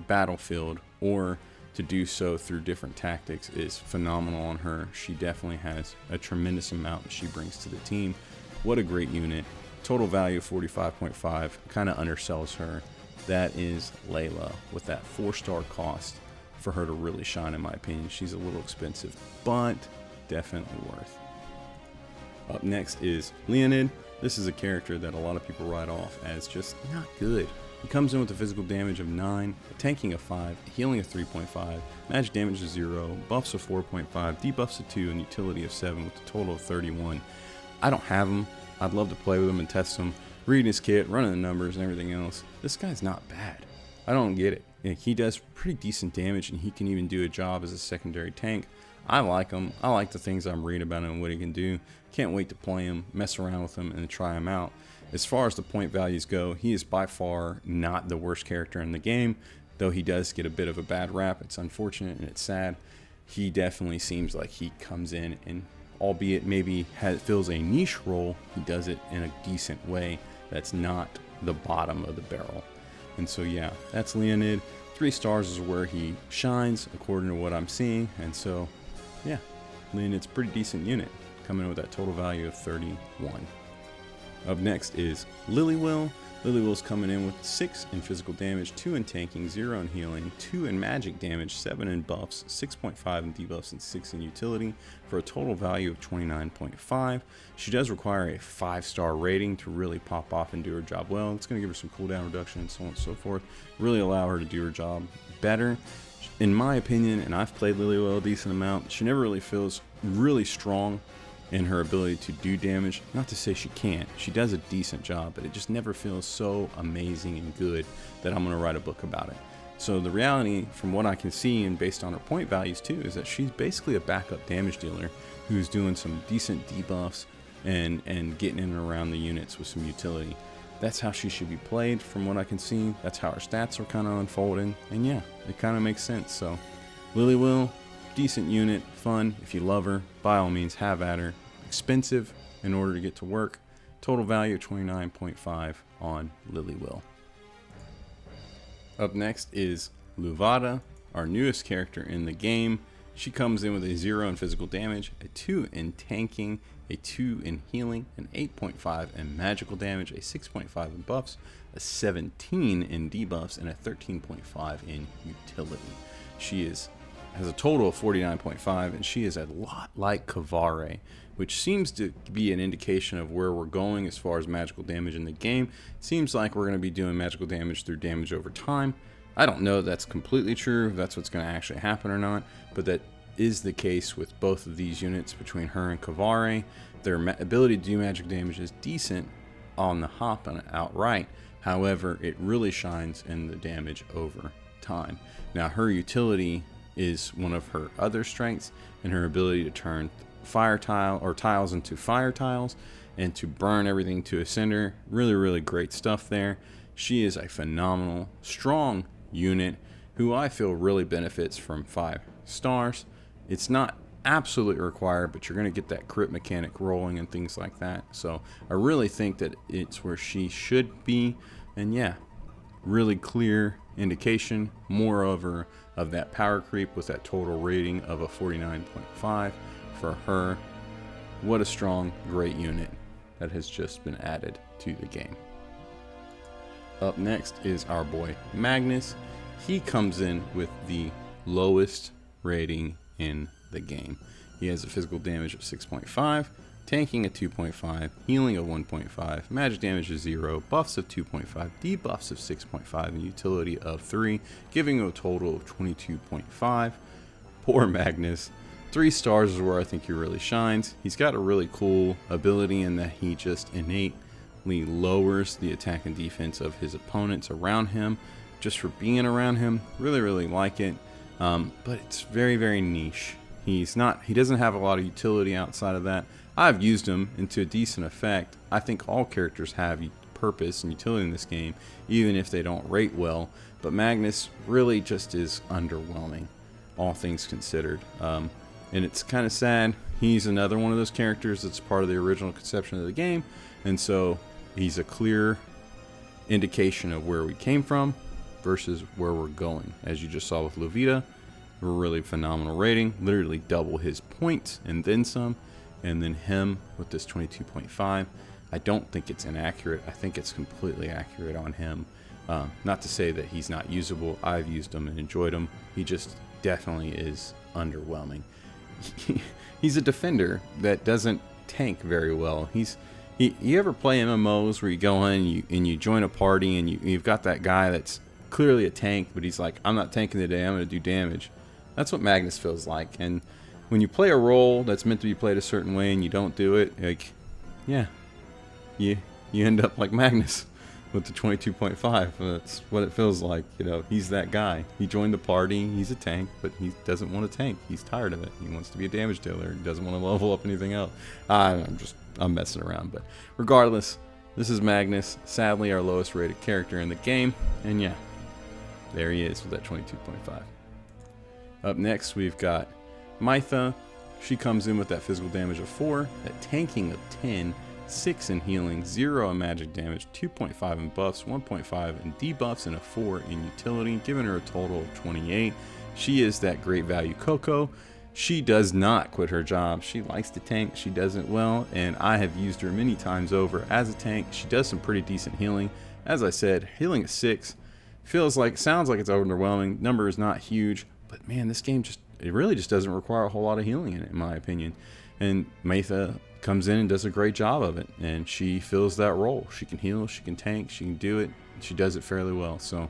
battlefield or to do so through different tactics is phenomenal on her. She definitely has a tremendous amount that she brings to the team. What a great unit. Total value of 45.5 kind of undersells her. That is Layla with that 4-star cost for her to really shine, in my opinion. She's a little expensive, but definitely worth. Up next is Leonide. This is a character that a lot of people write off as just not good. He comes in with a physical damage of 9, a tanking of 5, a healing of 3.5, magic damage of 0, buffs of 4.5, debuffs of 2, and utility of 7 with a total of 31. I don't have him. I'd love to play with him and test him, reading his kit, running the numbers and everything else. This guy's not bad. I don't get it. He does pretty decent damage, and he can even do a job as a secondary tank. I like him. I like the things I'm reading about him and what he can do. Can't wait to play him, mess around with him, and try him out. As far as the point values go, he is by far not the worst character in the game, though he does get a bit of a bad rap. It's unfortunate and it's sad. He definitely seems like he comes in and, albeit maybe fills a niche role, he does it in a decent way that's not the bottom of the barrel. And so yeah, that's Leonide. 3 stars is where he shines according to what I'm seeing, and so yeah, Leonide's a pretty decent unit, coming in with that total value of 31. Up next is LillyWill. LillyWill's coming in with 6 in physical damage, 2 in tanking, 0 in healing, 2 in magic damage, 7 in buffs, 6.5 in debuffs, and 6 in utility for a total value of 29.5. She does require a 5-star rating to really pop off and do her job well. It's going to give her some cooldown reduction and so on and so forth. Really allow her to do her job better. In my opinion, and I've played LillyWill a decent amount, she never really feels really strong in her ability to do damage. Not to say she can't. She does a decent job, but it just never feels so amazing and good that I'm going to write a book about it. So the reality, from what I can see and based on her point values too, is that she's basically a backup damage dealer who's doing some decent debuffs and getting in and around the units with some utility. That's how she should be played from what I can see. That's how her stats are kind of unfolding, and yeah, it kind of makes sense. So LillyWill, decent unit, fun. If you love her, by all means have at her. Expensive in order to get to work. Total value of 29.5 on LillyWill. Up next is Luvata, our newest character in the game. She comes in with a 0 in physical damage, a 2 in tanking, a 2 in healing, an 8.5 in magical damage, a 6.5 in buffs, a 17 in debuffs, and a 13.5 in utility. She has a total of 49.5, and she is a lot like Kvare, which seems to be an indication of where we're going as far as magical damage in the game. Seems like we're going to be doing magical damage through damage over time. I don't know if that's completely true, if that's what's going to actually happen or not, but that is the case with both of these units between her and Kvare. Their ability to do magic damage is decent on the hop and outright. However, it really shines in the damage over time. Now, her utility is one of her other strengths, and her ability to turn fire tile or tiles into fire tiles and to burn everything to a cinder. Really great stuff there. She is a phenomenal, strong unit who I feel really benefits from 5 stars. It's not absolutely required, but you're going to get that crit mechanic rolling and things like that. So I really think that it's where she should be. And yeah, really clear indication, moreover, of that power creep with that total rating of a 49.5 for her. What a strong, great unit that has just been added to the game. Up next is our boy Magnus. He comes in with the lowest rating in the game. He has a physical damage of 6.5, tanking of 2.5, healing of 1.5, magic damage of 0, buffs of 2.5, debuffs of 6.5, and utility of 3, giving a total of 22.5. Poor Magnus. 3 stars is where I think he really shines. He's got a really cool ability in that he just innately lowers the attack and defense of his opponents around him just for being around him. Really like it. But it's very niche. He doesn't have a lot of utility outside of that. I've used him into a decent effect. I think all characters have purpose and utility in this game, even if they don't rate well. But Magnus really just is underwhelming, all things considered. And it's kind of sad. He's another one of those characters that's part of the original conception of the game. And so he's a clear indication of where we came from versus where we're going. As you just saw with Luvata, a really phenomenal rating, literally double his points and then some. And then him with this 22.5. I don't think it's inaccurate. I think it's completely accurate on him. Not to say that he's not usable. I've used him and enjoyed him. He just definitely is underwhelming. He's a defender that doesn't tank very well. You ever play MMOs where you go in and you join a party and you've got that guy that's clearly a tank, but he's like, I'm not tanking today, I'm going to do damage. That's what Magnus feels like. And when you play a role that's meant to be played a certain way and you don't do it, like, yeah, you end up like Magnus with the 22.5. That's what it feels like. You know, he's that guy. He joined the party. He's a tank, but he doesn't want to tank. He's tired of it. He wants to be a damage dealer. He doesn't want to level up anything else. I'm messing around, but regardless, this is Magnus. Sadly, our lowest rated character in the game. And yeah, there he is with that 22.5. Up next, we've got Maitha. She comes in with that physical damage of 4, that tanking of 10, 6 in healing, 0 in magic damage, 2.5 in buffs, 1.5 in debuffs, and a 4 in utility, giving her a total of 28. She is that great value Coco. She does not quit her job. She likes to tank. She does it well, and I have used her many times over as a tank. She does some pretty decent healing. As I said, healing is 6. Sounds like it's underwhelming. Number is not huge, but man, this game it really just doesn't require a whole lot of healing in it, in my opinion. And Maitha comes in and does a great job of it, and she fills that role. She can heal, she can tank, she can do it. She does it fairly well. So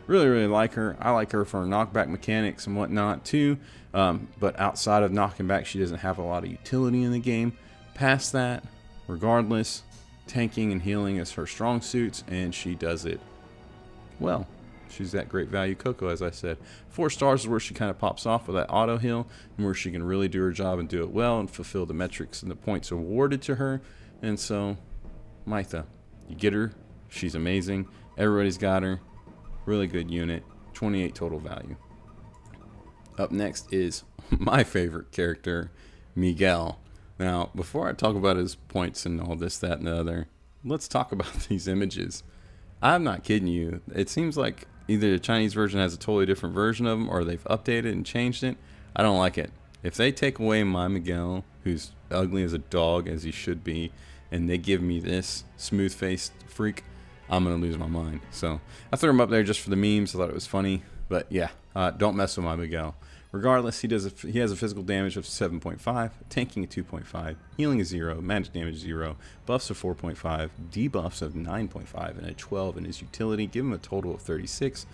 really like her. I like her for her knockback mechanics and whatnot too. But outside of knocking back, she doesn't have a lot of utility in the game. Past that, regardless, tanking and healing is her strong suits, and she does it well. She's that great value Coco, as I said. 4 stars is where she kind of pops off with that auto heal, and where she can really do her job and do it well and fulfill the metrics and the points awarded to her. And so, Maitha, you get her. She's amazing. Everybody's got her. Really good unit. 28 total value. Up next is my favorite character, Miguel. Now, before I talk about his points and all this, that, and the other, let's talk about these images. I'm not kidding you. It seems like either the Chinese version has a totally different version of them or they've updated and changed it. I don't like it. If they take away my Miguel, who's ugly as a dog as he should be, and they give me this smooth-faced freak, I'm going to lose my mind. So I threw him up there just for the memes. I thought it was funny. But yeah, don't mess with my Miguel. Regardless, he has a physical damage of 7.5, tanking of 2.5, healing is 0, magic damage 0, buffs of 4.5, debuffs of 9.5, and a 12 in his utility. Give him a total of 36.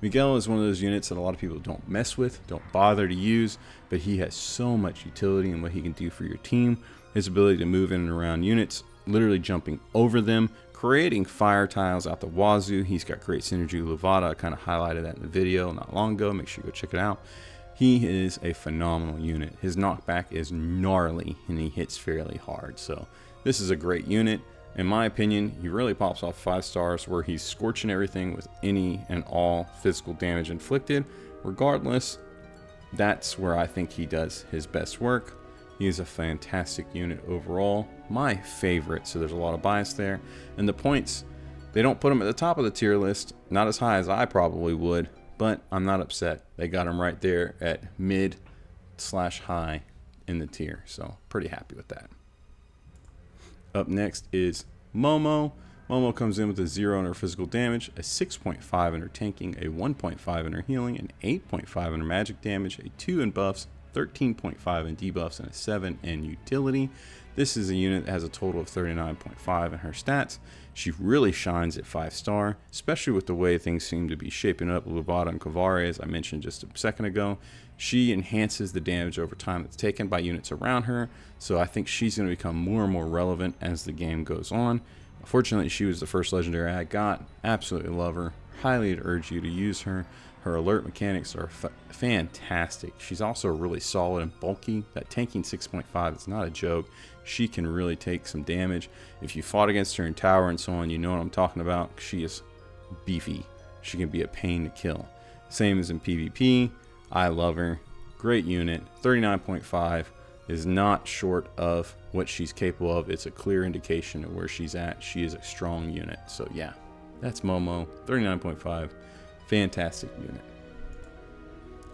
Miguel is one of those units that a lot of people don't mess with, don't bother to use, but he has so much utility in what he can do for your team. His ability to move in and around units, literally jumping over them, creating fire tiles out the wazoo. He's got great synergy with Luvata. I kind of highlighted that in the video not long ago. Make sure you go check it out. He is a phenomenal unit. His knockback is gnarly and he hits fairly hard. So this is a great unit. In my opinion, he really pops off 5 stars where he's scorching everything with any and all physical damage inflicted. Regardless, that's where I think he does his best work. He is a fantastic unit overall. My favorite, so there's a lot of bias there. And the points, they don't put him at the top of the tier list. Not as high as I probably would, but I'm not upset. They got him right there at mid/high in the tier. So pretty happy with that. Up next is Momo. Momo comes in with a 0 in her physical damage, a 6.5 in her tanking, a 1.5 in her healing, an 8.5 in her magic damage, a 2 in buffs, 13.5 in debuffs, and a 7 in utility. This is a unit that has a total of 39.5 in her stats. She really shines at 5-star, especially with the way things seem to be shaping up with Luvata and Kvare, as I mentioned just a second ago. She enhances the damage over time that's taken by units around her, so I think she's going to become more and more relevant as the game goes on. Fortunately, she was the first legendary I got. Absolutely love her. Highly urge you to use her. Her alert mechanics are fantastic. She's also really solid and bulky. That tanking 6.5 is not a joke. She can really take some damage. If you fought against her in tower and so on, you know what I'm talking about. She is beefy. She can be a pain to kill. Same as in PvP. I love her. Great unit. 39.5 is not short of what she's capable of. It's a clear indication of where she's at. She is a strong unit. So yeah, that's Momo. 39.5. Fantastic unit.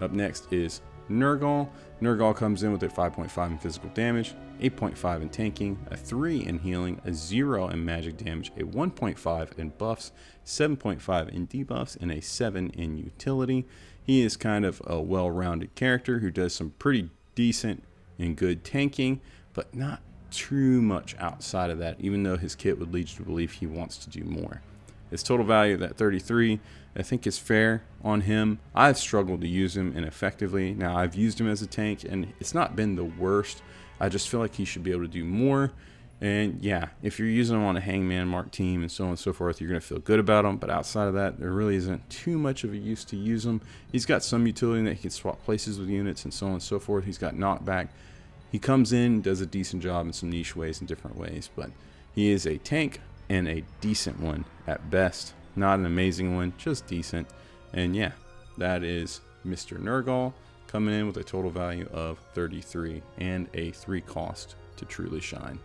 Up next is Nergal. Nergal comes in with a 5.5 in physical damage, 8.5 in tanking, a 3 in healing, a 0 in magic damage, a 1.5 in buffs, 7.5 in debuffs, and a 7 in utility. He is kind of a well-rounded character who does some pretty decent and good tanking, but not too much outside of that, even though his kit would lead you to believe he wants to do more. His total value at 33, I think, is fair on him. I've struggled to use him ineffectively. Now, I've used him as a tank, and it's not been the worst. I just feel like he should be able to do more. And yeah, if you're using him on a Hangman Mark team and so on and so forth, you're going to feel good about him. But outside of that, there really isn't too much of a use to use him. He's got some utility that he can swap places with units and so on and so forth. He's got knockback. He comes in, does a decent job in some niche ways and different ways. But he is a tank and a decent one at best. Not an amazing one, just decent. And yeah, that is Mr. Nergal coming in with a total value of 33 and a 3 cost to truly shine.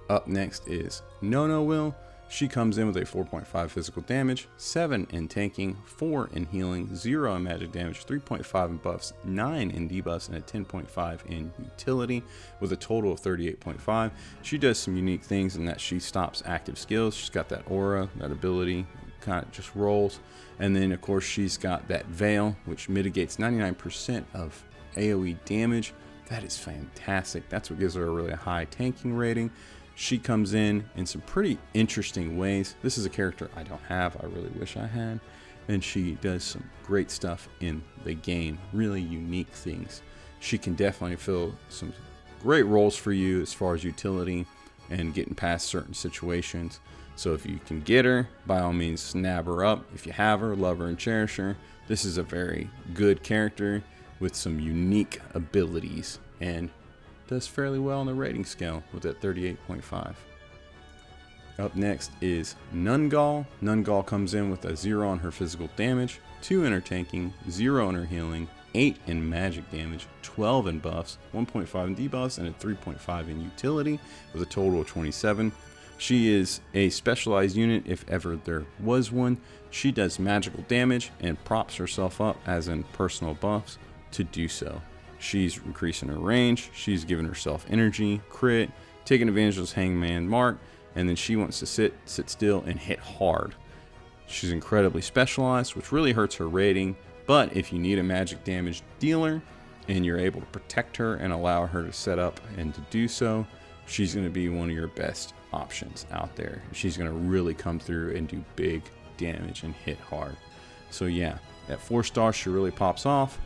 Up next is LillyWill. She comes in with a 4.5 physical damage, 7 in tanking, 4 in healing, 0 in magic damage, 3.5 in buffs, 9 in debuffs, and a 10.5 in utility with a total of 38.5. She does some unique things in that she stops active skills. She's got that aura, that ability, kind of just rolls. And then, of course, she's got that veil, which mitigates 99% of AoE damage. That is fantastic. That's what gives her a really high tanking rating. She comes in some pretty interesting ways. This is a character I don't have. I really wish I had. And she does some great stuff in the game. Really unique things. She can definitely fill some great roles for you as far as utility and getting past certain situations. So if you can get her, by all means, snap her up. If you have her, love her and cherish her. This is a very good character with some unique abilities and does fairly well on the rating scale with that 38.5. Up next is Nergal. Nergal comes in with a 0 on her physical damage, 2 in her tanking, 0 in her healing, 8 in magic damage, 12 in buffs, 1.5 in debuffs, and a 3.5 in utility with a total of 27. She is a specialized unit if ever there was one. She does magical damage and props herself up as in personal buffs. to do so. She's increasing her range, she's giving herself energy, crit, taking advantage of this hangman mark, and then she wants to sit still and hit hard. She's incredibly specialized, which really hurts her rating, but if you need a magic damage dealer and you're able to protect her and allow her to set up and to do so, she's going to be one of your best options out there. She's going to really come through and do big damage and hit hard. So yeah, at 4 stars, she really pops off.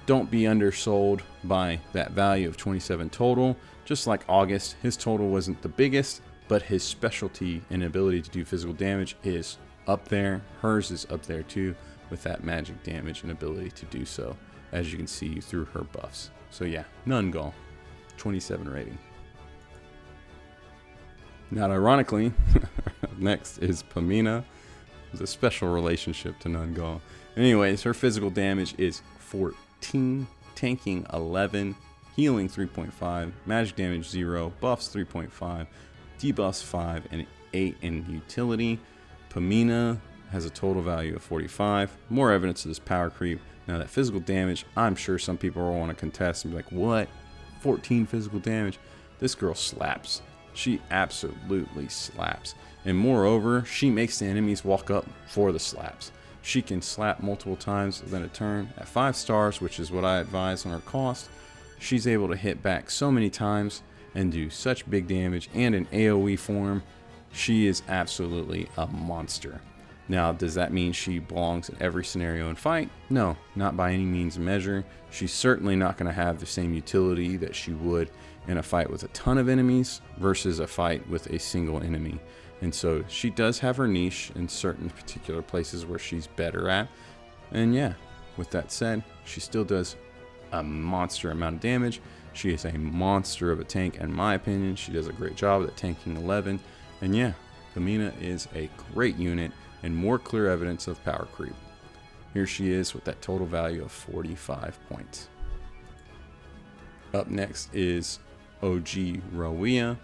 Don't be undersold by that value of 27 total. Just like Auguste, his total wasn't the biggest, but his specialty and ability to do physical damage is up there. Hers is up there too, with that magic damage and ability to do so, as you can see through her buffs. So yeah, Nergal, 27 rating. Not ironically, next is Pamina. There's a special relationship to Nergal. Anyways, her physical damage is 14, tanking 11, healing 3.5, magic damage 0, buffs 3.5, debuffs 5, and 8 in utility. Pamina has a total value of 45. More evidence of this power creep. Now that physical damage, I'm sure some people will want to contest and be like, what? 14 physical damage? This girl slaps. She absolutely slaps. And moreover, she makes the enemies walk up for the slaps. She can slap multiple times within a turn. At 5 stars, which is what I advise on her cost, she's able to hit back so many times and do such big damage, and in AoE form, she is absolutely a monster. Now, does that mean she belongs in every scenario and fight? No, not by any means and measure. She's certainly not going to have the same utility that she would in a fight with a ton of enemies versus a fight with a single enemy. And so she does have her niche in certain particular places where she's better at. And yeah, with that said, she still does a monster amount of damage. She is a monster of a tank, in my opinion. She does a great job at tanking 11. And yeah, Pamina is a great unit and more clear evidence of power creep. Here she is with that total value of 45 points. Up next is OG Rawiyah,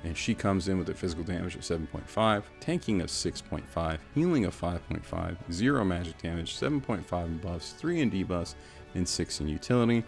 and she comes in with a physical damage of 7.5, tanking of 6.5, healing of 5.5, 0 magic damage, 7.5 in buffs, 3 in debuffs, and 6 in utility.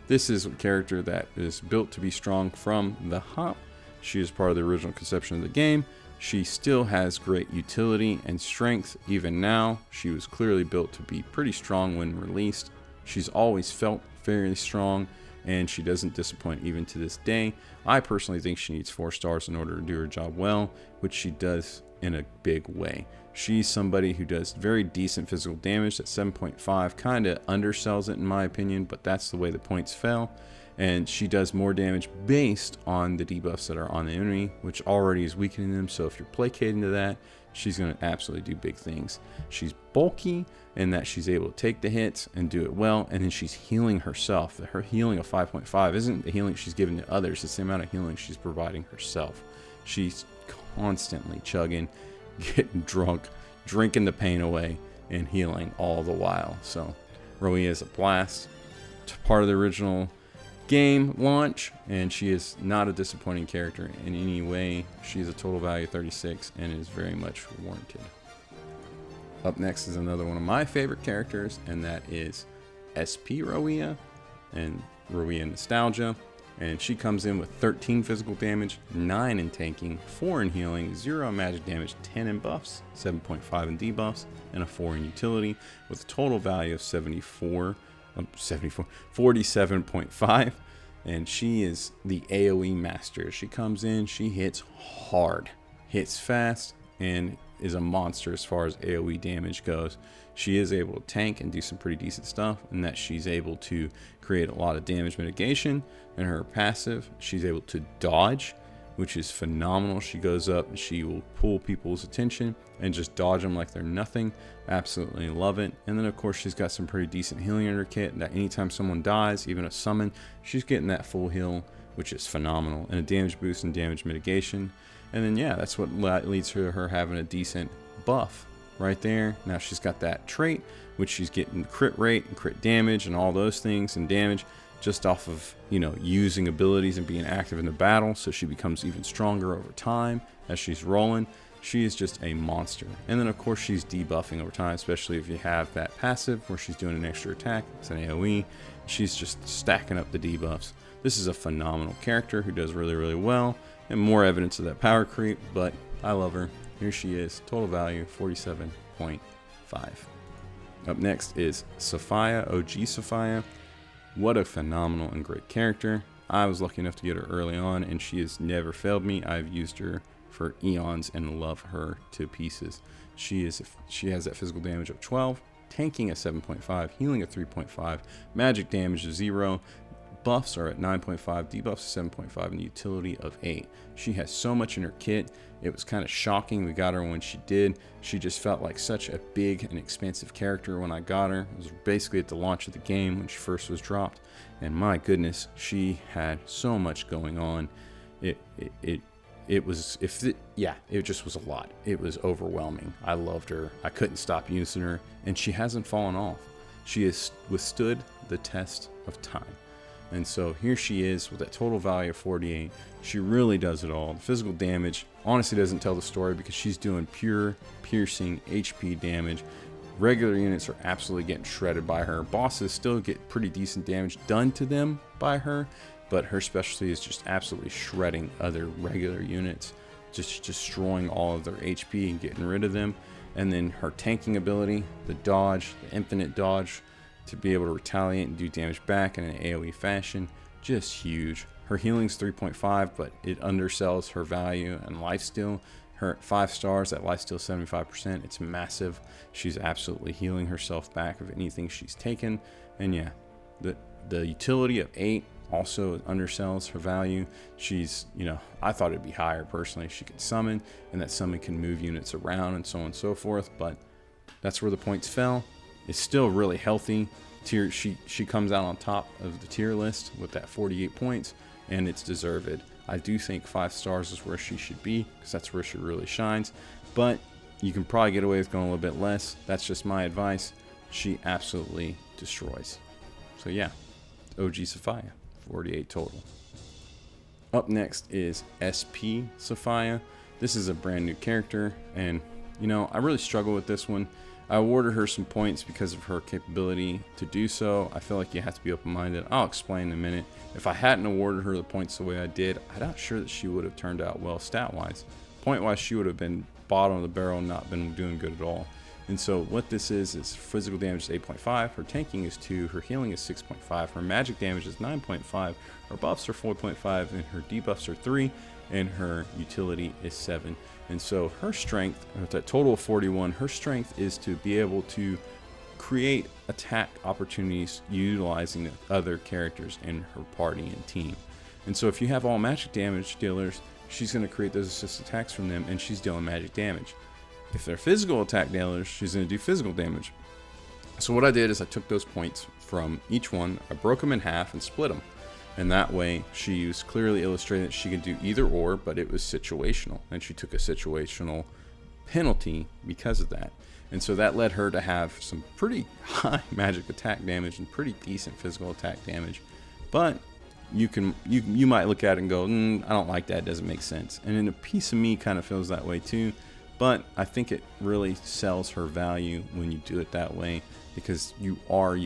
This is a character that is built to be strong from the hop. She is part of the original conception of the game. She still has great utility and strength even now. She was clearly built to be pretty strong when released. She's always felt fairly strong, and she doesn't disappoint even to this day. I personally think she needs 4 stars in order to do her job well, which she does in a big way. She's somebody who does very decent physical damage. That 7.5 kind of undersells it in my opinion, but that's the way the points fell. And she does more damage based on the debuffs that are on the enemy, which already is weakening them. So if you're placating to that, she's going to absolutely do big things. She's bulky in that she's able to take the hits and do it well, and then she's healing herself. Her healing of 5.5 isn't the healing she's giving to others, it's the amount of healing she's providing herself. She's constantly chugging, getting drunk, drinking the pain away, and healing all the while. So Rawiyah is a blast. Part of the original game launch, and she is not a disappointing character in any way. She is a total value 36 and is very much warranted. Up next is another one of my favorite characters, and that is SP Rawiyah and Rawiyah Nostalgia. And she comes in with 13 physical damage, 9 in tanking, 4 in healing, 0 in magic damage, 10 in buffs, 7.5 in debuffs, and a 4 in utility, with a total value of 47.5. And she is the AoE master. She comes in, she hits hard, hits fast, and is a monster as far as AoE damage goes. She is able to tank and do some pretty decent stuff, and that she's able to create a lot of damage mitigation. In her passive, she's able to dodge, which is phenomenal. She goes up and she will pull people's attention and just dodge them like they're nothing. Absolutely love it. And then of course she's got some pretty decent healing in her kit, that anytime someone dies, even a summon, she's getting that full heal, which is phenomenal, and a damage boost and damage mitigation. And then yeah, that's what leads to her having a decent buff right there. Now she's got that trait, which she's getting crit rate and crit damage and all those things, and damage just off of, you know, using abilities and being active in the battle. So she becomes even stronger over time as she's rolling. She is just a monster. And then of course she's debuffing over time, especially if you have that passive where she's doing an extra attack. It's an AoE. She's just stacking up the debuffs. This is a phenomenal character who does really, really well, and more evidence of that power creep, but I love her. Here she is, total value 47.5. Up next is Safiyyah OG Safiyyah. What a phenomenal and great character. I was lucky enough to get her early on, and she has never failed me. I've used her for eons and love her to pieces. She has that physical damage of 12, tanking at 7.5, healing at 3.5, magic damage of 0, buffs are at 9.5, debuffs at 7.5, and utility of 8. She has so much in her kit. It was kind of shocking we got her when she did. She just felt like such a big and expansive character when I got her. It was basically at the launch of the game when she first was dropped, and my goodness, she had so much going on. It just was a lot. It was overwhelming. I loved her. I couldn't stop using her, and she hasn't fallen off. She has withstood the test of time. And so here she is with that total value of 48. She really does it all. The physical damage honestly doesn't tell the story because she's doing pure piercing HP damage. Regular units are absolutely getting shredded by her. Bosses still get pretty decent damage done to them by her, but her specialty is just absolutely shredding other regular units, just destroying all of their HP and getting rid of them. And then her tanking ability, the dodge, the infinite dodge, to be able to retaliate and do damage back in an AoE fashion, just huge. Her healing's 3.5, but it undersells her value and lifesteal. Her 5 stars, that lifesteal 75%, it's massive. She's absolutely healing herself back of anything she's taken. And yeah, the utility of 8 also undersells her value. She's, I thought it'd be higher personally. She can summon, and that summon can move units around and so on and so forth, but that's where the points fell. It's still really healthy. She comes out on top of the tier list with that 48 points, and it's deserved. I do think 5 stars is where she should be because that's where she really shines, but you can probably get away with going a little bit less. That's just my advice. She absolutely destroys. So yeah, OG Safiyyah, 48 total. Up next is SP Safiyyah. This is a brand new character, and I really struggle with this one. I awarded her some points because of her capability to do so. I feel like you have to be open-minded. I'll explain in a minute. If I hadn't awarded her the points the way I did, I'm not sure that she would have turned out well stat-wise. Point-wise, she would have been bottom of the barrel and not been doing good at all. And so what this is physical damage is 8.5, her tanking is 2, her healing is 6.5, her magic damage is 9.5, her buffs are 4.5, and her debuffs are 3, and her utility is 7. And so her strength, with that total of 41, her strength is to be able to create attack opportunities utilizing other characters in her party and team. And so if you have all magic damage dealers, she's going to create those assist attacks from them, and she's dealing magic damage. If they're physical attack dealers, she's going to do physical damage. So what I did is I took those points from each one, I broke them in half and split them. And that way she was clearly illustrating that she could do either or, but it was situational. And she took a situational penalty because of that. And so that led her to have some pretty high magic attack damage and pretty decent physical attack damage. But you might look at it and go, I don't like that, it doesn't make sense. And then a piece of me kind of feels that way too. But I think it really sells her value when you do it that way, because you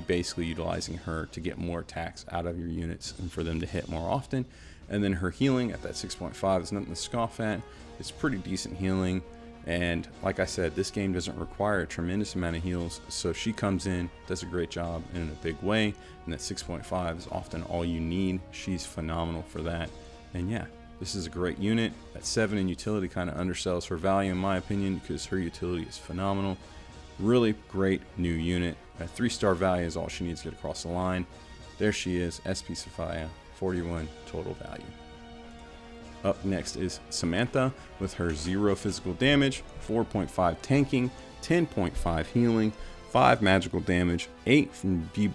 basically utilizing her to get more attacks out of your units and for them to hit more often. And then her healing at that 6.5 is nothing to scoff at. It's pretty decent healing. And like I said, this game doesn't require a tremendous amount of heals. So she comes in, does a great job in a big way. And that 6.5 is often all you need. She's phenomenal for that. And yeah, this is a great unit. That 7 in utility kind of undersells her value in my opinion, because her utility is phenomenal. Really great new unit. A 3-star value is all she needs to get across the line. There she is, SP Safiyyah, 41 total value. Up next is Samantha with her 0 physical damage, 4.5 tanking, 10.5 healing, 5 magical damage, 8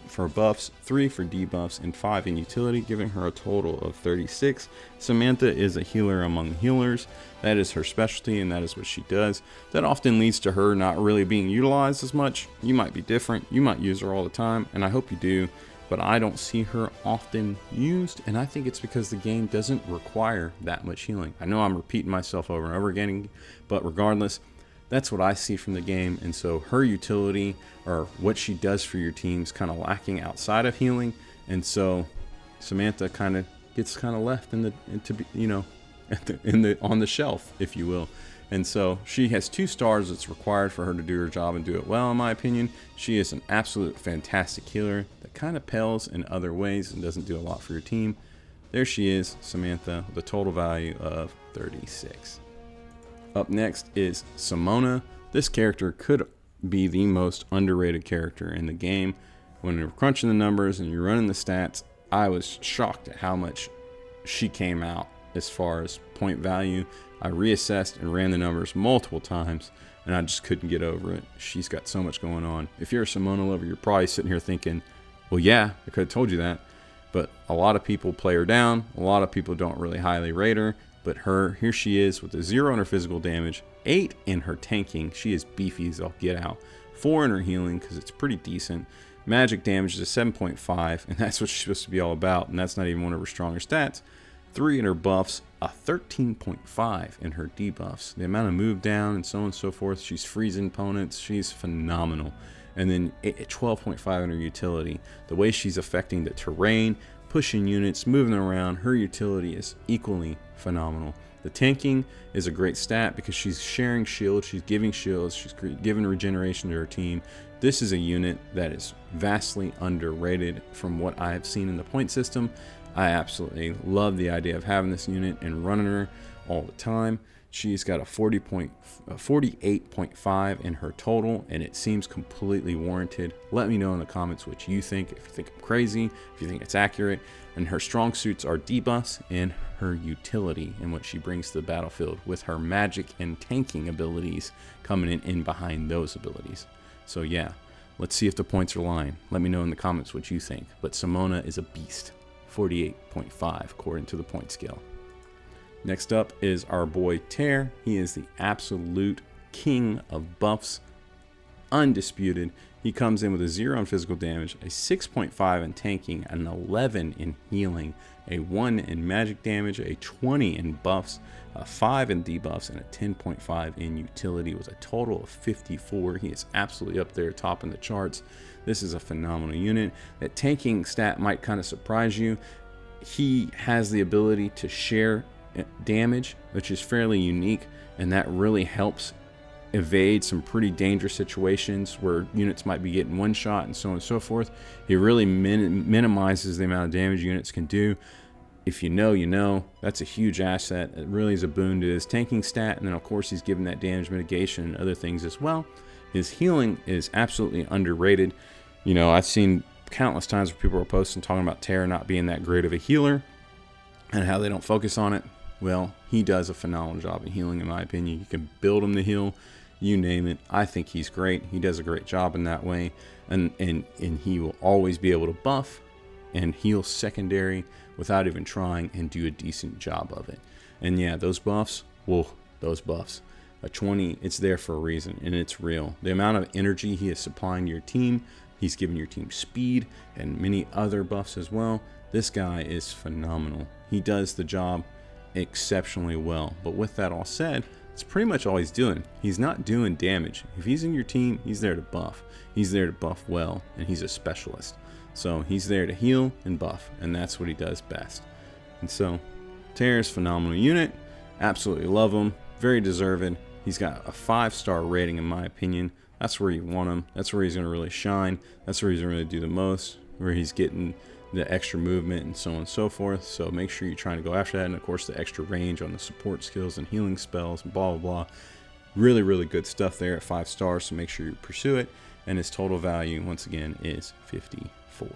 for buffs, 3 for debuffs, and 5 in utility, giving her a total of 36. Samantha is a healer among healers. That is her specialty, and that is what she does. That often leads to her not really being utilized as much. You might be different. You might use her all the time, and I hope you do. but I don't see her often used, and I think it's because the game doesn't require that much healing. I know I'm repeating myself over and over again, but regardless, that's what I see from the game, and so her utility, or what she does for your team, is kind of lacking outside of healing, and so Samantha kind of gets left in the, on the shelf, if you will. And so she has 2 stars that's required for her to do her job and do it well, in my opinion. She is an absolute fantastic healer that kind of pales in other ways and doesn't do a lot for your team. There she is, Samantha, with a total value of 36. Up next is Simona. This character could be the most underrated character in the game. When you're crunching the numbers and you're running the stats, I was shocked at how much she came out as far as point value. I reassessed and ran the numbers multiple times, and I just couldn't get over it. She's got so much going on. If you're a Simona lover, you're probably sitting here thinking, well, yeah, I could have told you that. But a lot of people play her down. A lot of people don't really highly rate her. But here she is with a 0 in her physical damage, 8 in her tanking. She is beefy as all get out. 4 in her healing, because it's pretty decent. Magic damage is a 7.5, and that's what she's supposed to be all about. And that's not even one of her stronger stats. 3 in her buffs, a 13.5 in her debuffs. The amount of move down and so on and so forth. She's freezing opponents. She's phenomenal. And then 12.5 in her utility. The way she's affecting the terrain, pushing units, moving around, her utility is equally phenomenal. The tanking is a great stat because she's sharing shields, she's giving shields, she's giving regeneration to her team. This is a unit that is vastly underrated from what I have seen in the point system. I absolutely love the idea of having this unit and running her all the time. She's got a 48.5 in her total, and it seems completely warranted. Let me know in the comments what you think, if you think I'm crazy, if you think it's accurate. And her strong suits are debuffs and her utility and what she brings to the battlefield, with her magic and tanking abilities coming in behind those abilities. So yeah, let's see if the points are lying. Let me know in the comments what you think. But Simona is a beast. 48.5 according to the point scale. Next up is our boy Tear. He is the absolute king of buffs, undisputed. He comes in with a 0 in physical damage, a 6.5 in tanking, an 11 in healing, a 1 in magic damage, a 20 in buffs, a 5 in debuffs, and a 10.5 in utility, with a total of 54. He is absolutely up there, topping the charts. This is a phenomenal unit. That tanking stat might kind of surprise you. He has the ability to share damage, which is fairly unique, and that really helps evade some pretty dangerous situations where units might be getting one shot and so on and so forth. He really minimizes the amount of damage units can do. If you know, you know. That's a huge asset. It really is a boon to his tanking stat, and then of course he's given that damage mitigation and other things as well. His healing is absolutely underrated. You know, I've seen countless times where people are posting talking about Terra not being that great of a healer and how they don't focus on it. Well, he does a phenomenal job in healing, in my opinion. You can build him to heal, you name it. I think he's great. He does a great job in that way, and he will always be able to buff and heal secondary without even trying, and do a decent job of it. And yeah, those buffs, a 20, it's there for a reason, and it's real. The amount of energy he is supplying to your team, he's giving your team speed and many other buffs as well. This guy is phenomenal. He does the job exceptionally well. But with that all said, it's pretty much all he's doing. He's not doing damage. If he's in your team, he's there to buff. He's there to buff well, and he's a specialist. So he's there to heal and buff, and that's what he does best. And so Terra's phenomenal unit. Absolutely love him. Very deserved. He's got a 5-star rating, in my opinion. That's where you want him. That's where he's going to really shine. That's where he's going to really do the most, where he's getting the extra movement and so on and so forth. So make sure you're trying to go after that. And of course, the extra range on the support skills and healing spells and blah, blah, blah. Really, really good stuff there at 5 stars. So make sure you pursue it. And his total value, once again, is 54.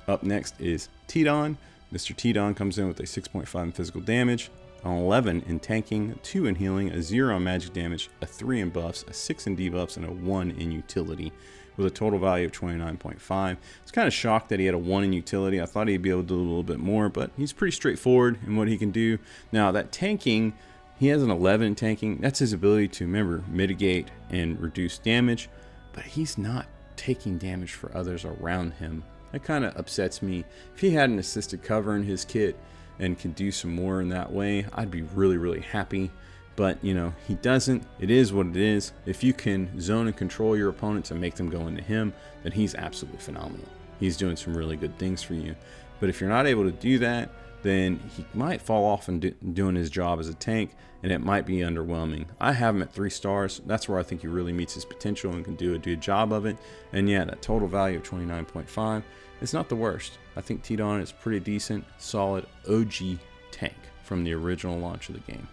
Up next is Tidon. Mr. Tidon comes in with a 6.5 in physical damage, an 11 in tanking, a 2 in healing, a 0 in magic damage, a 3 in buffs, a 6 in debuffs, and a 1 in utility, with a total value of 29.5. I was kind of shocked that he had a 1 in utility. I thought he'd be able to do a little bit more, but he's pretty straightforward in what he can do. Now, that tanking, he has an 11 in tanking. That's his ability to, remember, mitigate and reduce damage, but he's not taking damage for others around him That kind of upsets me. If he had an assisted cover in his kit and can do some more in that way, I'd be really, really happy. But, you know, he doesn't. It is what it is. If you can zone and control your opponents and make them go into him, then he's absolutely phenomenal. He's doing some really good things for you. But if you're not able to do that, then he might fall off and doing his job as a tank, and it might be underwhelming. I have him at 3 stars. That's where I think he really meets his potential and can do a good job of it. And yeah, that total value of 29.5 is not the worst. I think Tidon is pretty decent, solid OG tank from the original launch of the game.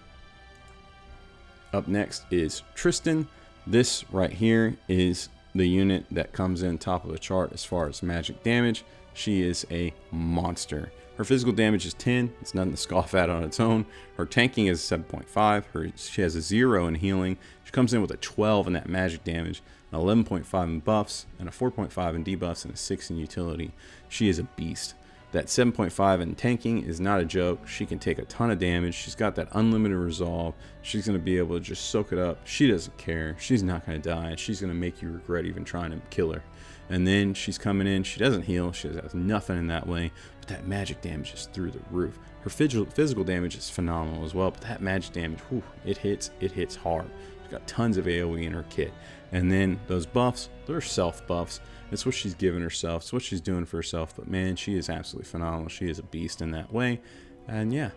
Up next is Tristan. This right here is the unit that comes in top of the chart as far as magic damage. She is a monster. Her physical damage is 10. It's nothing to scoff at on its own. Her tanking is 7.5. She has a 0 in healing. She comes in with a 12 in that magic damage, an 11.5 in buffs, and a 4.5 in debuffs, and a 6 in utility. She is a beast. That 7.5 in tanking is not a joke. She can take a ton of damage. She's got that unlimited resolve. She's going to be able to just soak it up. She doesn't care. She's not going to die. She's going to make you regret even trying to kill her. And then she's coming in. She doesn't heal. She has nothing in that way. But that magic damage is through the roof. Her physical damage is phenomenal as well. But that magic damage, whew, it hits hard. She's got tons of AoE in her kit. And then those buffs, they're self buffs. It's what she's giving herself. It's what she's doing for herself. But man, she is absolutely phenomenal. She is a beast in that way. And yeah,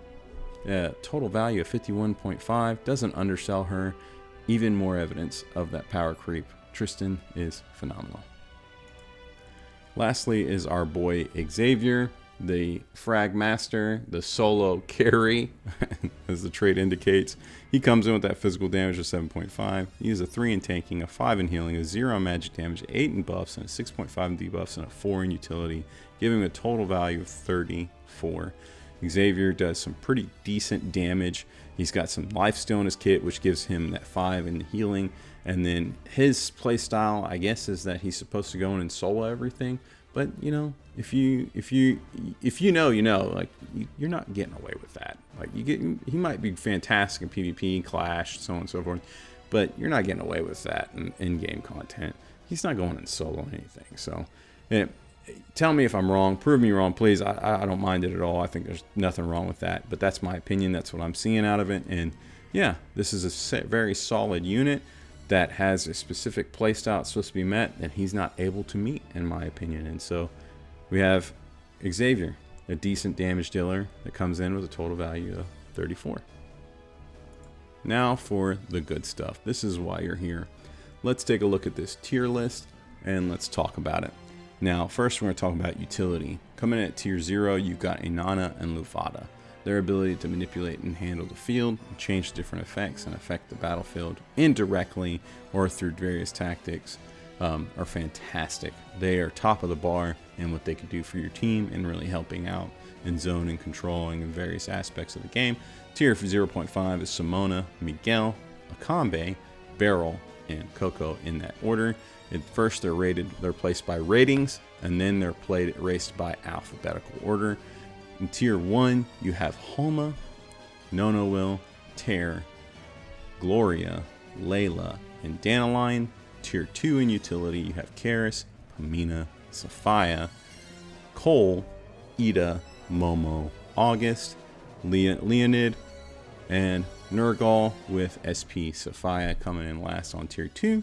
total value of 51.5 doesn't undersell her. Even more evidence of that power creep. Tristan is phenomenal. Lastly is our boy Xavier, the frag master, the solo carry, as the trait indicates. He comes in with that physical damage of 7.5. He has a 3 in tanking, a 5 in healing, a 0 in magic damage, 8 in buffs, and a 6.5 in debuffs, and a 4 in utility, giving him a total value of 34. Xavier does some pretty decent damage. He's got some life still in his kit, which gives him that 5 in healing. And then his playstyle, I guess, is that he's supposed to go in and solo everything. But you know, if you know, you know, like you're not getting away with that. Like he might be fantastic in PvP, Clash, so on and so forth, but you're not getting away with that in game content. He's not going in solo anything. So, tell me if I'm wrong. Prove me wrong, please. I don't mind it at all. I think there's nothing wrong with that. But that's my opinion. That's what I'm seeing out of it. And yeah, this is a very solid unit that has a specific playstyle it's supposed to be met, and he's not able to meet, in my opinion. And so we have Xavier, a decent damage dealer that comes in with a total value of 34. Now for the good stuff. This is why you're here. Let's take a look at this tier list and let's talk about it. Now, first we're going to talk about utility. Coming in at tier 0, you've got Inanna and Luvata. Their ability to manipulate and handle the field, and change different effects and affect the battlefield indirectly or through various tactics are fantastic. They are top of the bar in what they can do for your team and really helping out in zone and controlling in various aspects of the game. Tier 0.5 is Simona, Miguel, Acambe, Beryl, and Coco in that order. At first they're placed by ratings, and then they're raced by alphabetical order. In tier 1, you have Homa, LillyWill, Tear, Gloria, Layla, and Dantalion. Tier 2 in utility, you have Caris, Pamina, Safiyyah, Cole, Edda, Momo, Auguste, Leonide, and Nergal with SP Safiyyah coming in last on tier 2.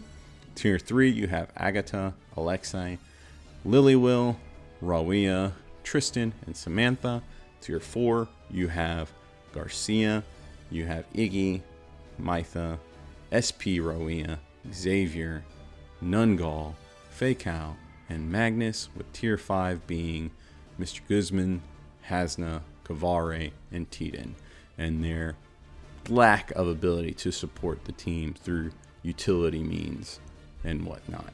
Tier 3, you have Agata, Alexei, LillyWill, Rawiyah, Tristan, and Samantha. Tier 4, you have Garcia, you have Iggy, Maitha, SP Rawiyah, Xavier, Nergal, Faycal, and Magnus, with tier 5 being Mr. Guzman, Hasna, Kvare, and Tidon, and their lack of ability to support the team through utility means and whatnot.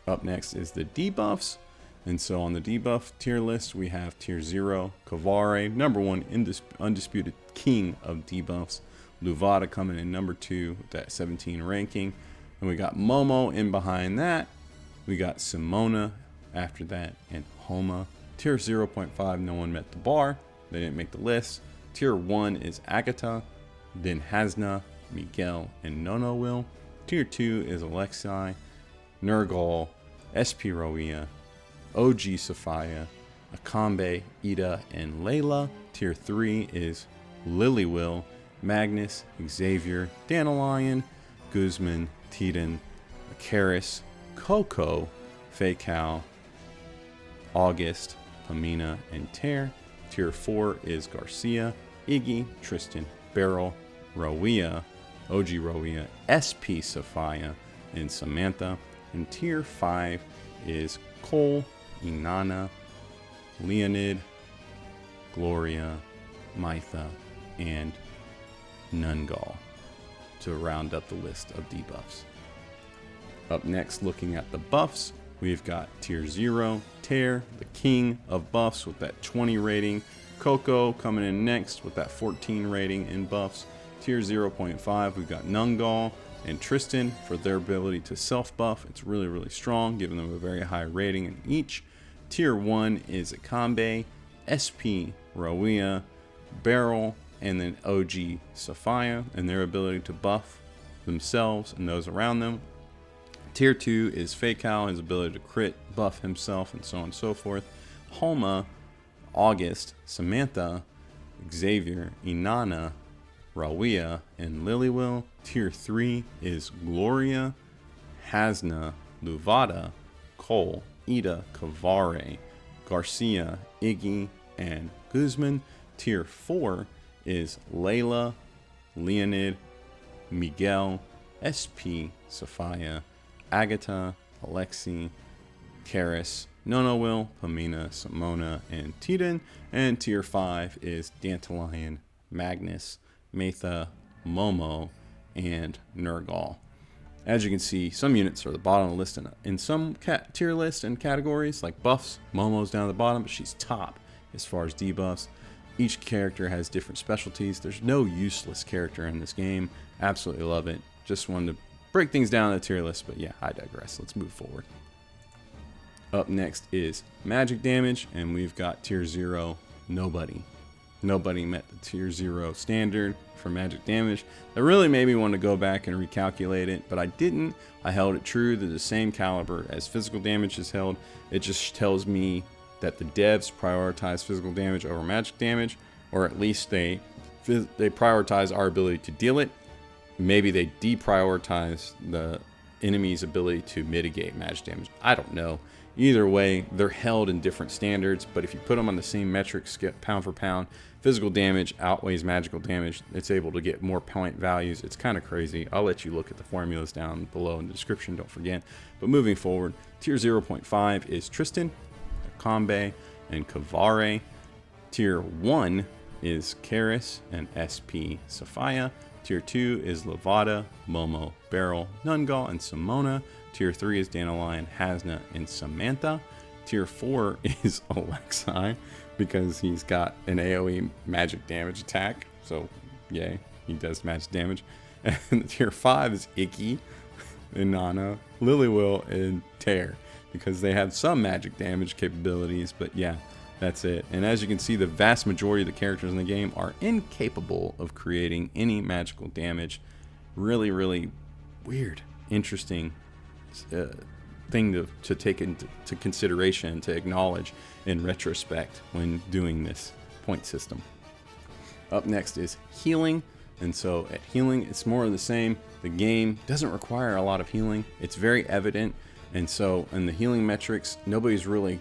Up next is the debuffs. And so on the debuff tier list, we have tier 0, Kvare, number 1 undisputed king of debuffs. Luvata coming in number 2 with that 17 ranking. And we got Momo in behind that. We got Simona after that, and Homa. Tier 0.5, no one met the bar. They didn't make the list. Tier 1 is Agata, then Hasna, Miguel, and LillyWill. Tier 2 is Alexei, Nergal, SP Rawiyah, OG Safiyyah, Acambe, Edda, and Layla. Tier 3 is LillyWill, Magnus, Xavier, Dantalion, Guzman, Caris, Coco, Faycal, Auguste, Pamina, and Tear. Tier 4 is Garcia, Iggy, Tristan, Beryl, Rawiyah, OG Rawiyah, SP Safiyyah, and Samantha. And Tier 5 is Cole, Inanna, Leonide, Gloria, Maitha, and Nergal to round up the list of debuffs. Up next, looking at the buffs, we've got Tier 0, Tear, the king of buffs with that 20 rating. Coco coming in next with that 14 rating in buffs. Tier 0.5, we've got Nergal and Tristan for their ability to self-buff. It's really, really strong, giving them a very high rating in each. Tier 1 is Acambe, SP Rawiyah, Beryl, and then OG Safiyyah, and their ability to buff themselves and those around them. Tier 2 is Faycal, his ability to crit, buff himself, and so on and so forth. Homa, Auguste, Samantha, Xavier, Inanna, Rawiyah, and LillyWill. Tier 3 is Gloria, Hasna, Luvata, Cole, Edda, Kvare, Garcia, Iggy, and Guzman. Tier 4 is Layla, Leonide, Miguel, SP Safiyyah, Agata, Alexei, Caris, LillyWill, Pamina, Simona, and Titan. And Tier 5 is Dantalion, Magnus, Maitha, Momo, and Nergal. As you can see, some units are at the bottom of the list in some tier lists and categories, like buffs. Momo's down at the bottom, but she's top as far as debuffs. Each character has different specialties. There's no useless character in this game. Absolutely love it. Just wanted to break things down on the tier list, but yeah, I digress. Let's move forward. Up next is magic damage, and we've got Tier 0, nobody. Nobody met the Tier 0 standard for magic damage. That really made me want to go back and recalculate it, but I didn't. I held it true to the same caliber as physical damage is held. It just tells me that the devs prioritize physical damage over magic damage, or at least they prioritize our ability to deal it. Maybe they deprioritize the enemy's ability to mitigate magic damage. I don't know. Either way, they're held in different standards, but if you put them on the same metrics, pound for pound, physical damage outweighs magical damage. It's able to get more point values. It's kind of crazy. I'll let you look at the formulas down below in the description, don't forget. But moving forward, Tier 0.5 is Tristan, Acambe, and Kvare. Tier 1 is Caris and SP Safiyyah. Tier 2 is Luvata, Momo, Beryl, Nergal, and Simona. Tier 3 is Dantalion, Hasna, and Samantha. Tier 4 is Alexei, because he's got an AoE magic damage attack. So, yay, he does magic damage. And Tier 5 is Iggy, Inanna, LillyWill, and Tear, because they have some magic damage capabilities, but yeah, that's it. And as you can see, the vast majority of the characters in the game are incapable of creating any magical damage. Really, really weird, interesting thing to take into consideration, to acknowledge in retrospect when doing this point system. Up next is healing. And so at healing, it's more of the same. The game doesn't require a lot of healing. It's very evident. And so in the healing metrics, nobody's really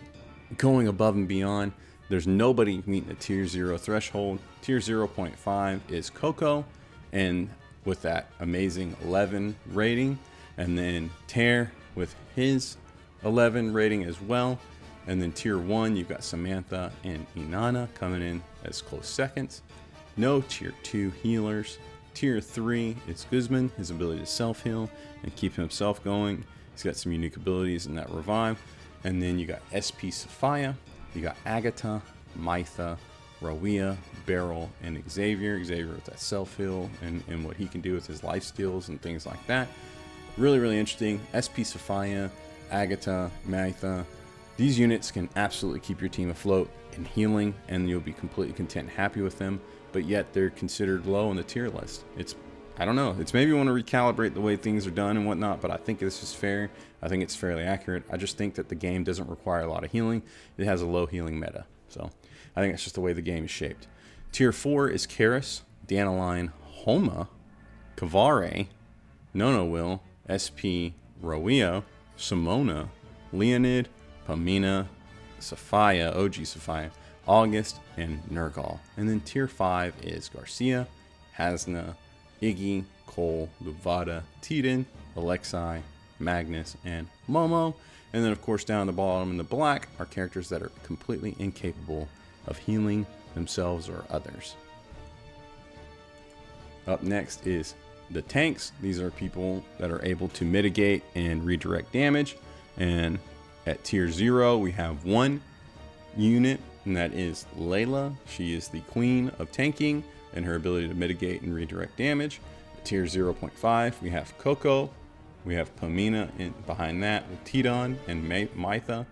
going above and beyond. There's nobody meeting the Tier 0 threshold. Tier 0.5 is Coco, and with that amazing 11 rating. And then Tear with his 11 rating as well. And then Tier 1, you've got Samantha and Inanna coming in as close seconds. No Tier 2 healers. Tier 3 is Guzman, his ability to self-heal and keep himself going. He's got some unique abilities in that revive. And then you got SP Safiyyah, you got Agata, Maitha, Rawiyah, Beryl, and Xavier. Xavier with that self-heal and what he can do with his life steals and things like that. Really, really interesting. SP Safiyyah, Agata, Maitha. These units can absolutely keep your team afloat in healing, and you'll be completely content and happy with them, but yet they're considered low on the tier list. It's I don't know. It's maybe you want to recalibrate the way things are done and whatnot, but I think this is fair. I think it's fairly accurate. I just think that the game doesn't require a lot of healing. It has a low healing meta. So I think that's just the way the game is shaped. Tier 4 is Caris, Dantalion, Homa, Kvare, LillyWill, SP, Rawiyah, Simona, Leonide, Pamina, Safiyyah, OG Safiyyah, Auguste, and Nergal. And then tier 5 is Garcia, Hasna, Iggy, Cole, Luvata, Titan, Alexei, Magnus, and Momo. And then of course down the bottom in the black are characters that are completely incapable of healing themselves or others. Up next is the tanks. These are people that are able to mitigate and redirect damage. And at tier 0 we have one unit, and that is Layla. She is the queen of tanking and her ability to mitigate and redirect damage. At tier 0.5 we have Coco. We have Pamina behind that with Tidon and Maitha.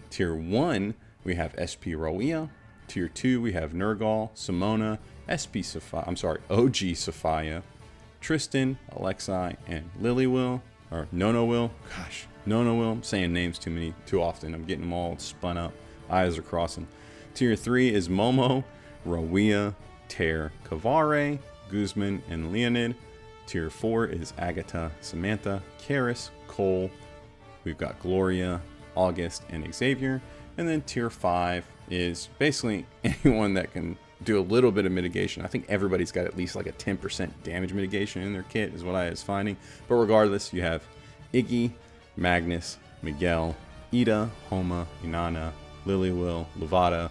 Tier 1 we have SP Rawiyah. Tier 2 we have Nergal, Simona, SP Safiyyah, OG Safiyyah, Tristan, Alexei, and LillyWill, or LillyWill. Gosh, LillyWill. I'm saying names too often. I'm getting them all spun up. Eyes are crossing. Tier 3 is Momo, Rawiyah, Kvare, Guzman, and Leonide. Tier 4 is Agata, Samantha, Caris, Cole. We've got Gloria, Auguste, and Xavier. And then tier 5 is basically anyone that can do a little bit of mitigation. I think everybody's got at least like a 10% damage mitigation in their kit is what I was finding. But regardless, you have Iggy, Magnus, Miguel, Edda, Homa, Inanna, LillyWill, Luvata,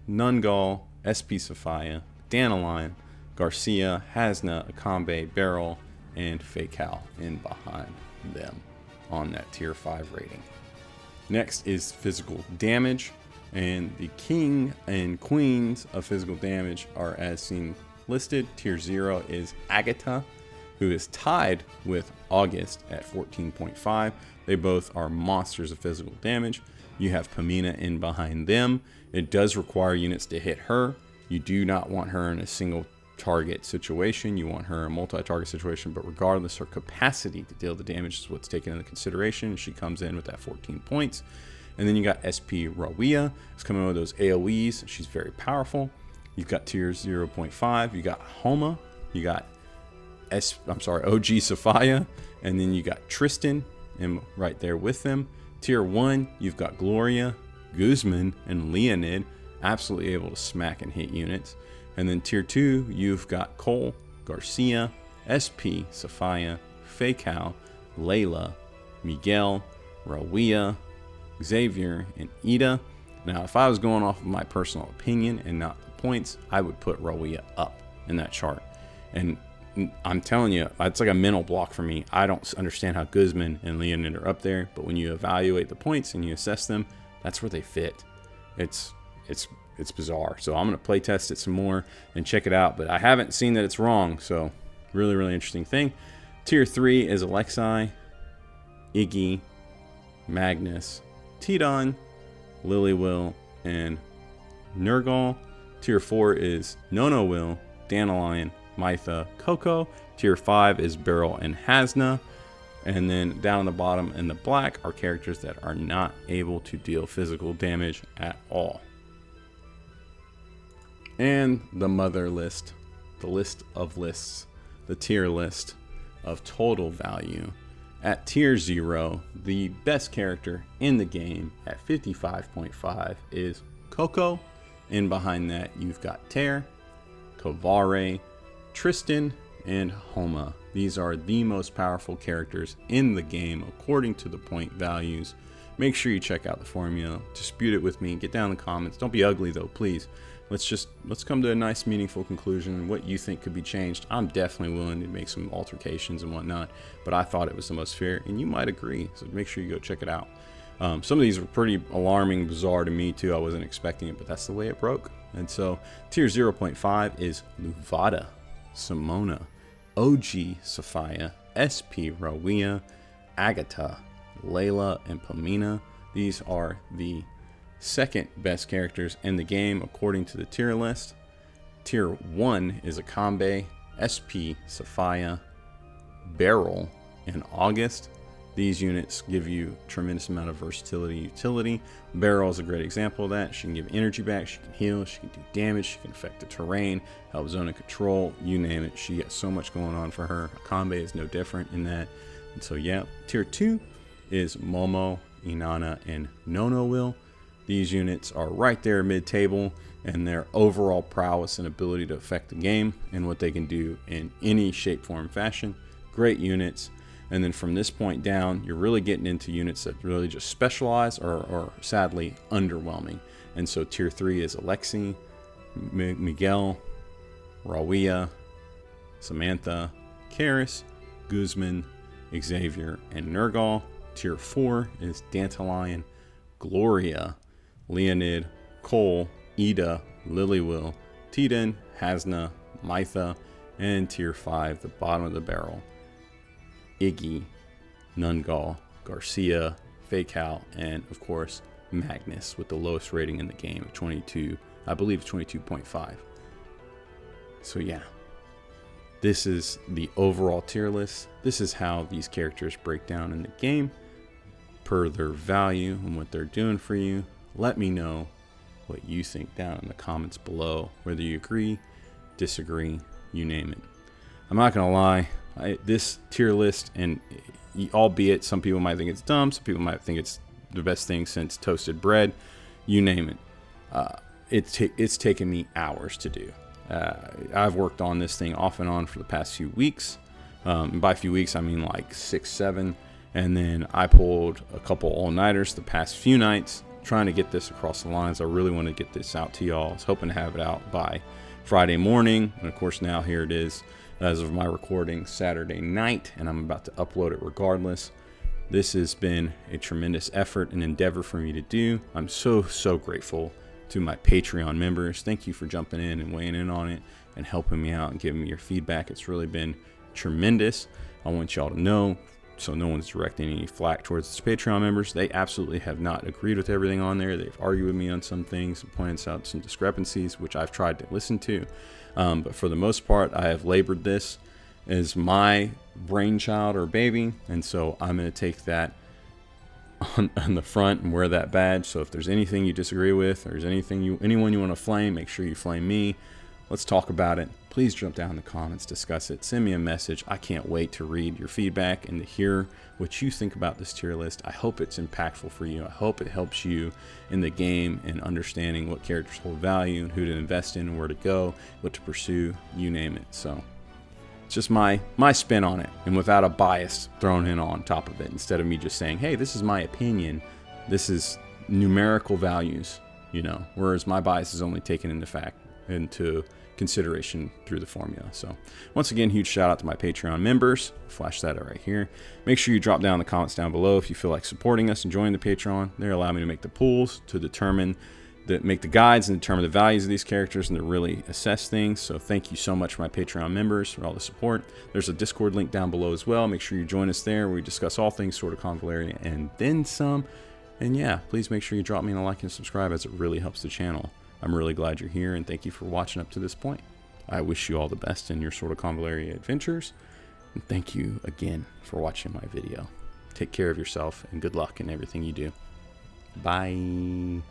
Nergal, SP Safiyyah, Dantalion, Garcia, Hasna, Acambe, Beryl, and Faycal in behind them on that tier 5 rating. Next is physical damage, and the king and queens of physical damage are as seen listed. Tier 0 is Agata, who is tied with Auguste at 14.5. They both are monsters of physical damage. You have Pamina in behind them. It does require units to hit her. You do not want her in a single target situation. You want her in a multi-target situation, but regardless, her capacity to deal the damage is what's taken into consideration. She comes in with that 14 points. And then you got SP Rawiyah. It's coming with those AoEs. She's very powerful. You've got tier 0.5. You got Homa. You got OG Safiyyah. And then you got Tristan and right there with them. Tier 1, you've got Gloria, Guzman, and Leonide. Absolutely able to smack and hit units. And then tier 2, you've got Cole, Garcia, SP Safiyyah, Faycal, Layla, Miguel, Rawiyah, Xavier, and Edda. Now, if I was going off of my personal opinion and not the points, I would put Rawiyah up in that chart. And I'm telling you, it's like a mental block for me. I don't understand how Guzman and Leonide are up there, but when you evaluate the points and you assess them, that's where they fit. It's bizarre. So I'm going to play test it some more and check it out, but I haven't seen that it's wrong. So really, really interesting thing. Tier 3 is Alexei, Iggy, Magnus, Tidon, LillyWill, and Nergal. Tier 4 is LillyWill, Dantalion, Maitha, Coco. Tier 5 is Beryl and Hasna. And then down on the bottom in the black are characters that are not able to deal physical damage at all. And the mother list, the list of lists, the tier list of total value. At tier 0, the best character in the game at 55.5 is Coco. And behind that, you've got Kvare, Tristan, and Homa. These are the most powerful characters in the game according to the point values. Make sure you check out the formula, dispute it with me, get down in the comments. Don't be ugly though, please. Let's come to a nice meaningful conclusion. What you think could be changed. I'm definitely willing to make some altercations and whatnot, but I thought it was the most fair, and you might agree, so make sure you go check it out. Some of these were pretty alarming, bizarre to me too. I wasn't expecting it, but that's the way it broke. And so tier 0.5 is Luvata, Simona, OG Safiyyah, SP Rawiyah, Agata, Layla, and Pamina. These are the second best characters in the game according to the tier list. Tier 1 is Acambe, SP, Safiyyah, Beryl, and Auguste. These units give you a tremendous amount of versatility and utility. Beryl is a great example of that. She can give energy back, she can heal, she can do damage, she can affect the terrain, help zone and control, you name it. She has so much going on for her. Acambe is no different in that. And so yeah, tier 2 is Momo, Inanna, and LillyWill. These units are right there mid-table, and their overall prowess and ability to affect the game and what they can do in any shape, form, fashion. Great units. And then from this point down, you're really getting into units that really just specialize or sadly underwhelming. And so tier 3 is Alexei, Miguel, Rawiyah, Samantha, Caris, Guzman, Xavier, and Nergal. Tier 4 is Dantalion, Gloria, Leonide, Cole, Edda, LillyWill, Titan, Hasna, Maitha, and tier 5, the bottom of the barrel, Iggy, Nergal, Garcia, Faycal, and of course Magnus with the lowest rating in the game of 22, I believe 22.5. So yeah, this is the overall tier list. This is how these characters break down in the game per their value and what they're doing for you. Let me know what you think down in the comments below, whether you agree, disagree, you name it. I'm not gonna lie, this tier list, and albeit some people might think it's dumb, some people might think it's the best thing since toasted bread, you name it, it's taken me hours to do. I've worked on this thing off and on for the past few weeks. By a few weeks, I mean like 6, 7, and then I pulled a couple all-nighters the past few nights trying to get this across the lines. I really want to get this out to y'all. I was hoping to have it out by Friday morning, and of course now here it is as of my recording Saturday night, and I'm about to upload it regardless. This has been a tremendous effort and endeavor for me to do. I'm so grateful to my Patreon members. Thank you for jumping in and weighing in on it and helping me out and giving me your feedback. It's really been tremendous. I want y'all to know, so no one's directing any flack towards the Patreon members. They absolutely have not agreed with everything on there. They've argued with me on some things and pointed out some discrepancies, which I've tried to listen to. But for the most part, I have labored this as my brainchild or baby, and so I'm going to take that on the front and wear that badge. So if there's anything you disagree with, or there's anyone you want to flame, make sure you flame me. Let's talk about it. Please jump down in the comments, discuss it, send me a message. I can't wait to read your feedback and to hear what you think about this tier list. I hope it's impactful for you. I hope it helps you in the game and understanding what characters hold value and who to invest in and where to go, what to pursue, you name it. So it's just my spin on it, and without a bias thrown in on top of it, instead of me just saying, hey, this is my opinion, this is numerical values, you know, whereas my bias is only taken into consideration through the formula. So once again, huge shout out to my Patreon members. Flash that right here. Make sure you drop down in the comments down below if you feel like supporting us and joining the Patreon. They allow me to make the pools, to make the guides and determine the values of these characters and to really assess things. So thank you so much for my Patreon members for all the support. There's a Discord link down below as well. Make sure you join us there where we discuss all things sort of Convallaria and then some. And yeah, please make sure you drop me a like and subscribe, as it really helps the channel. I'm really glad you're here, and thank you for watching up to this point. I wish you all the best in your sort of Convallaria adventures, and thank you again for watching my video. Take care of yourself, and good luck in everything you do. Bye.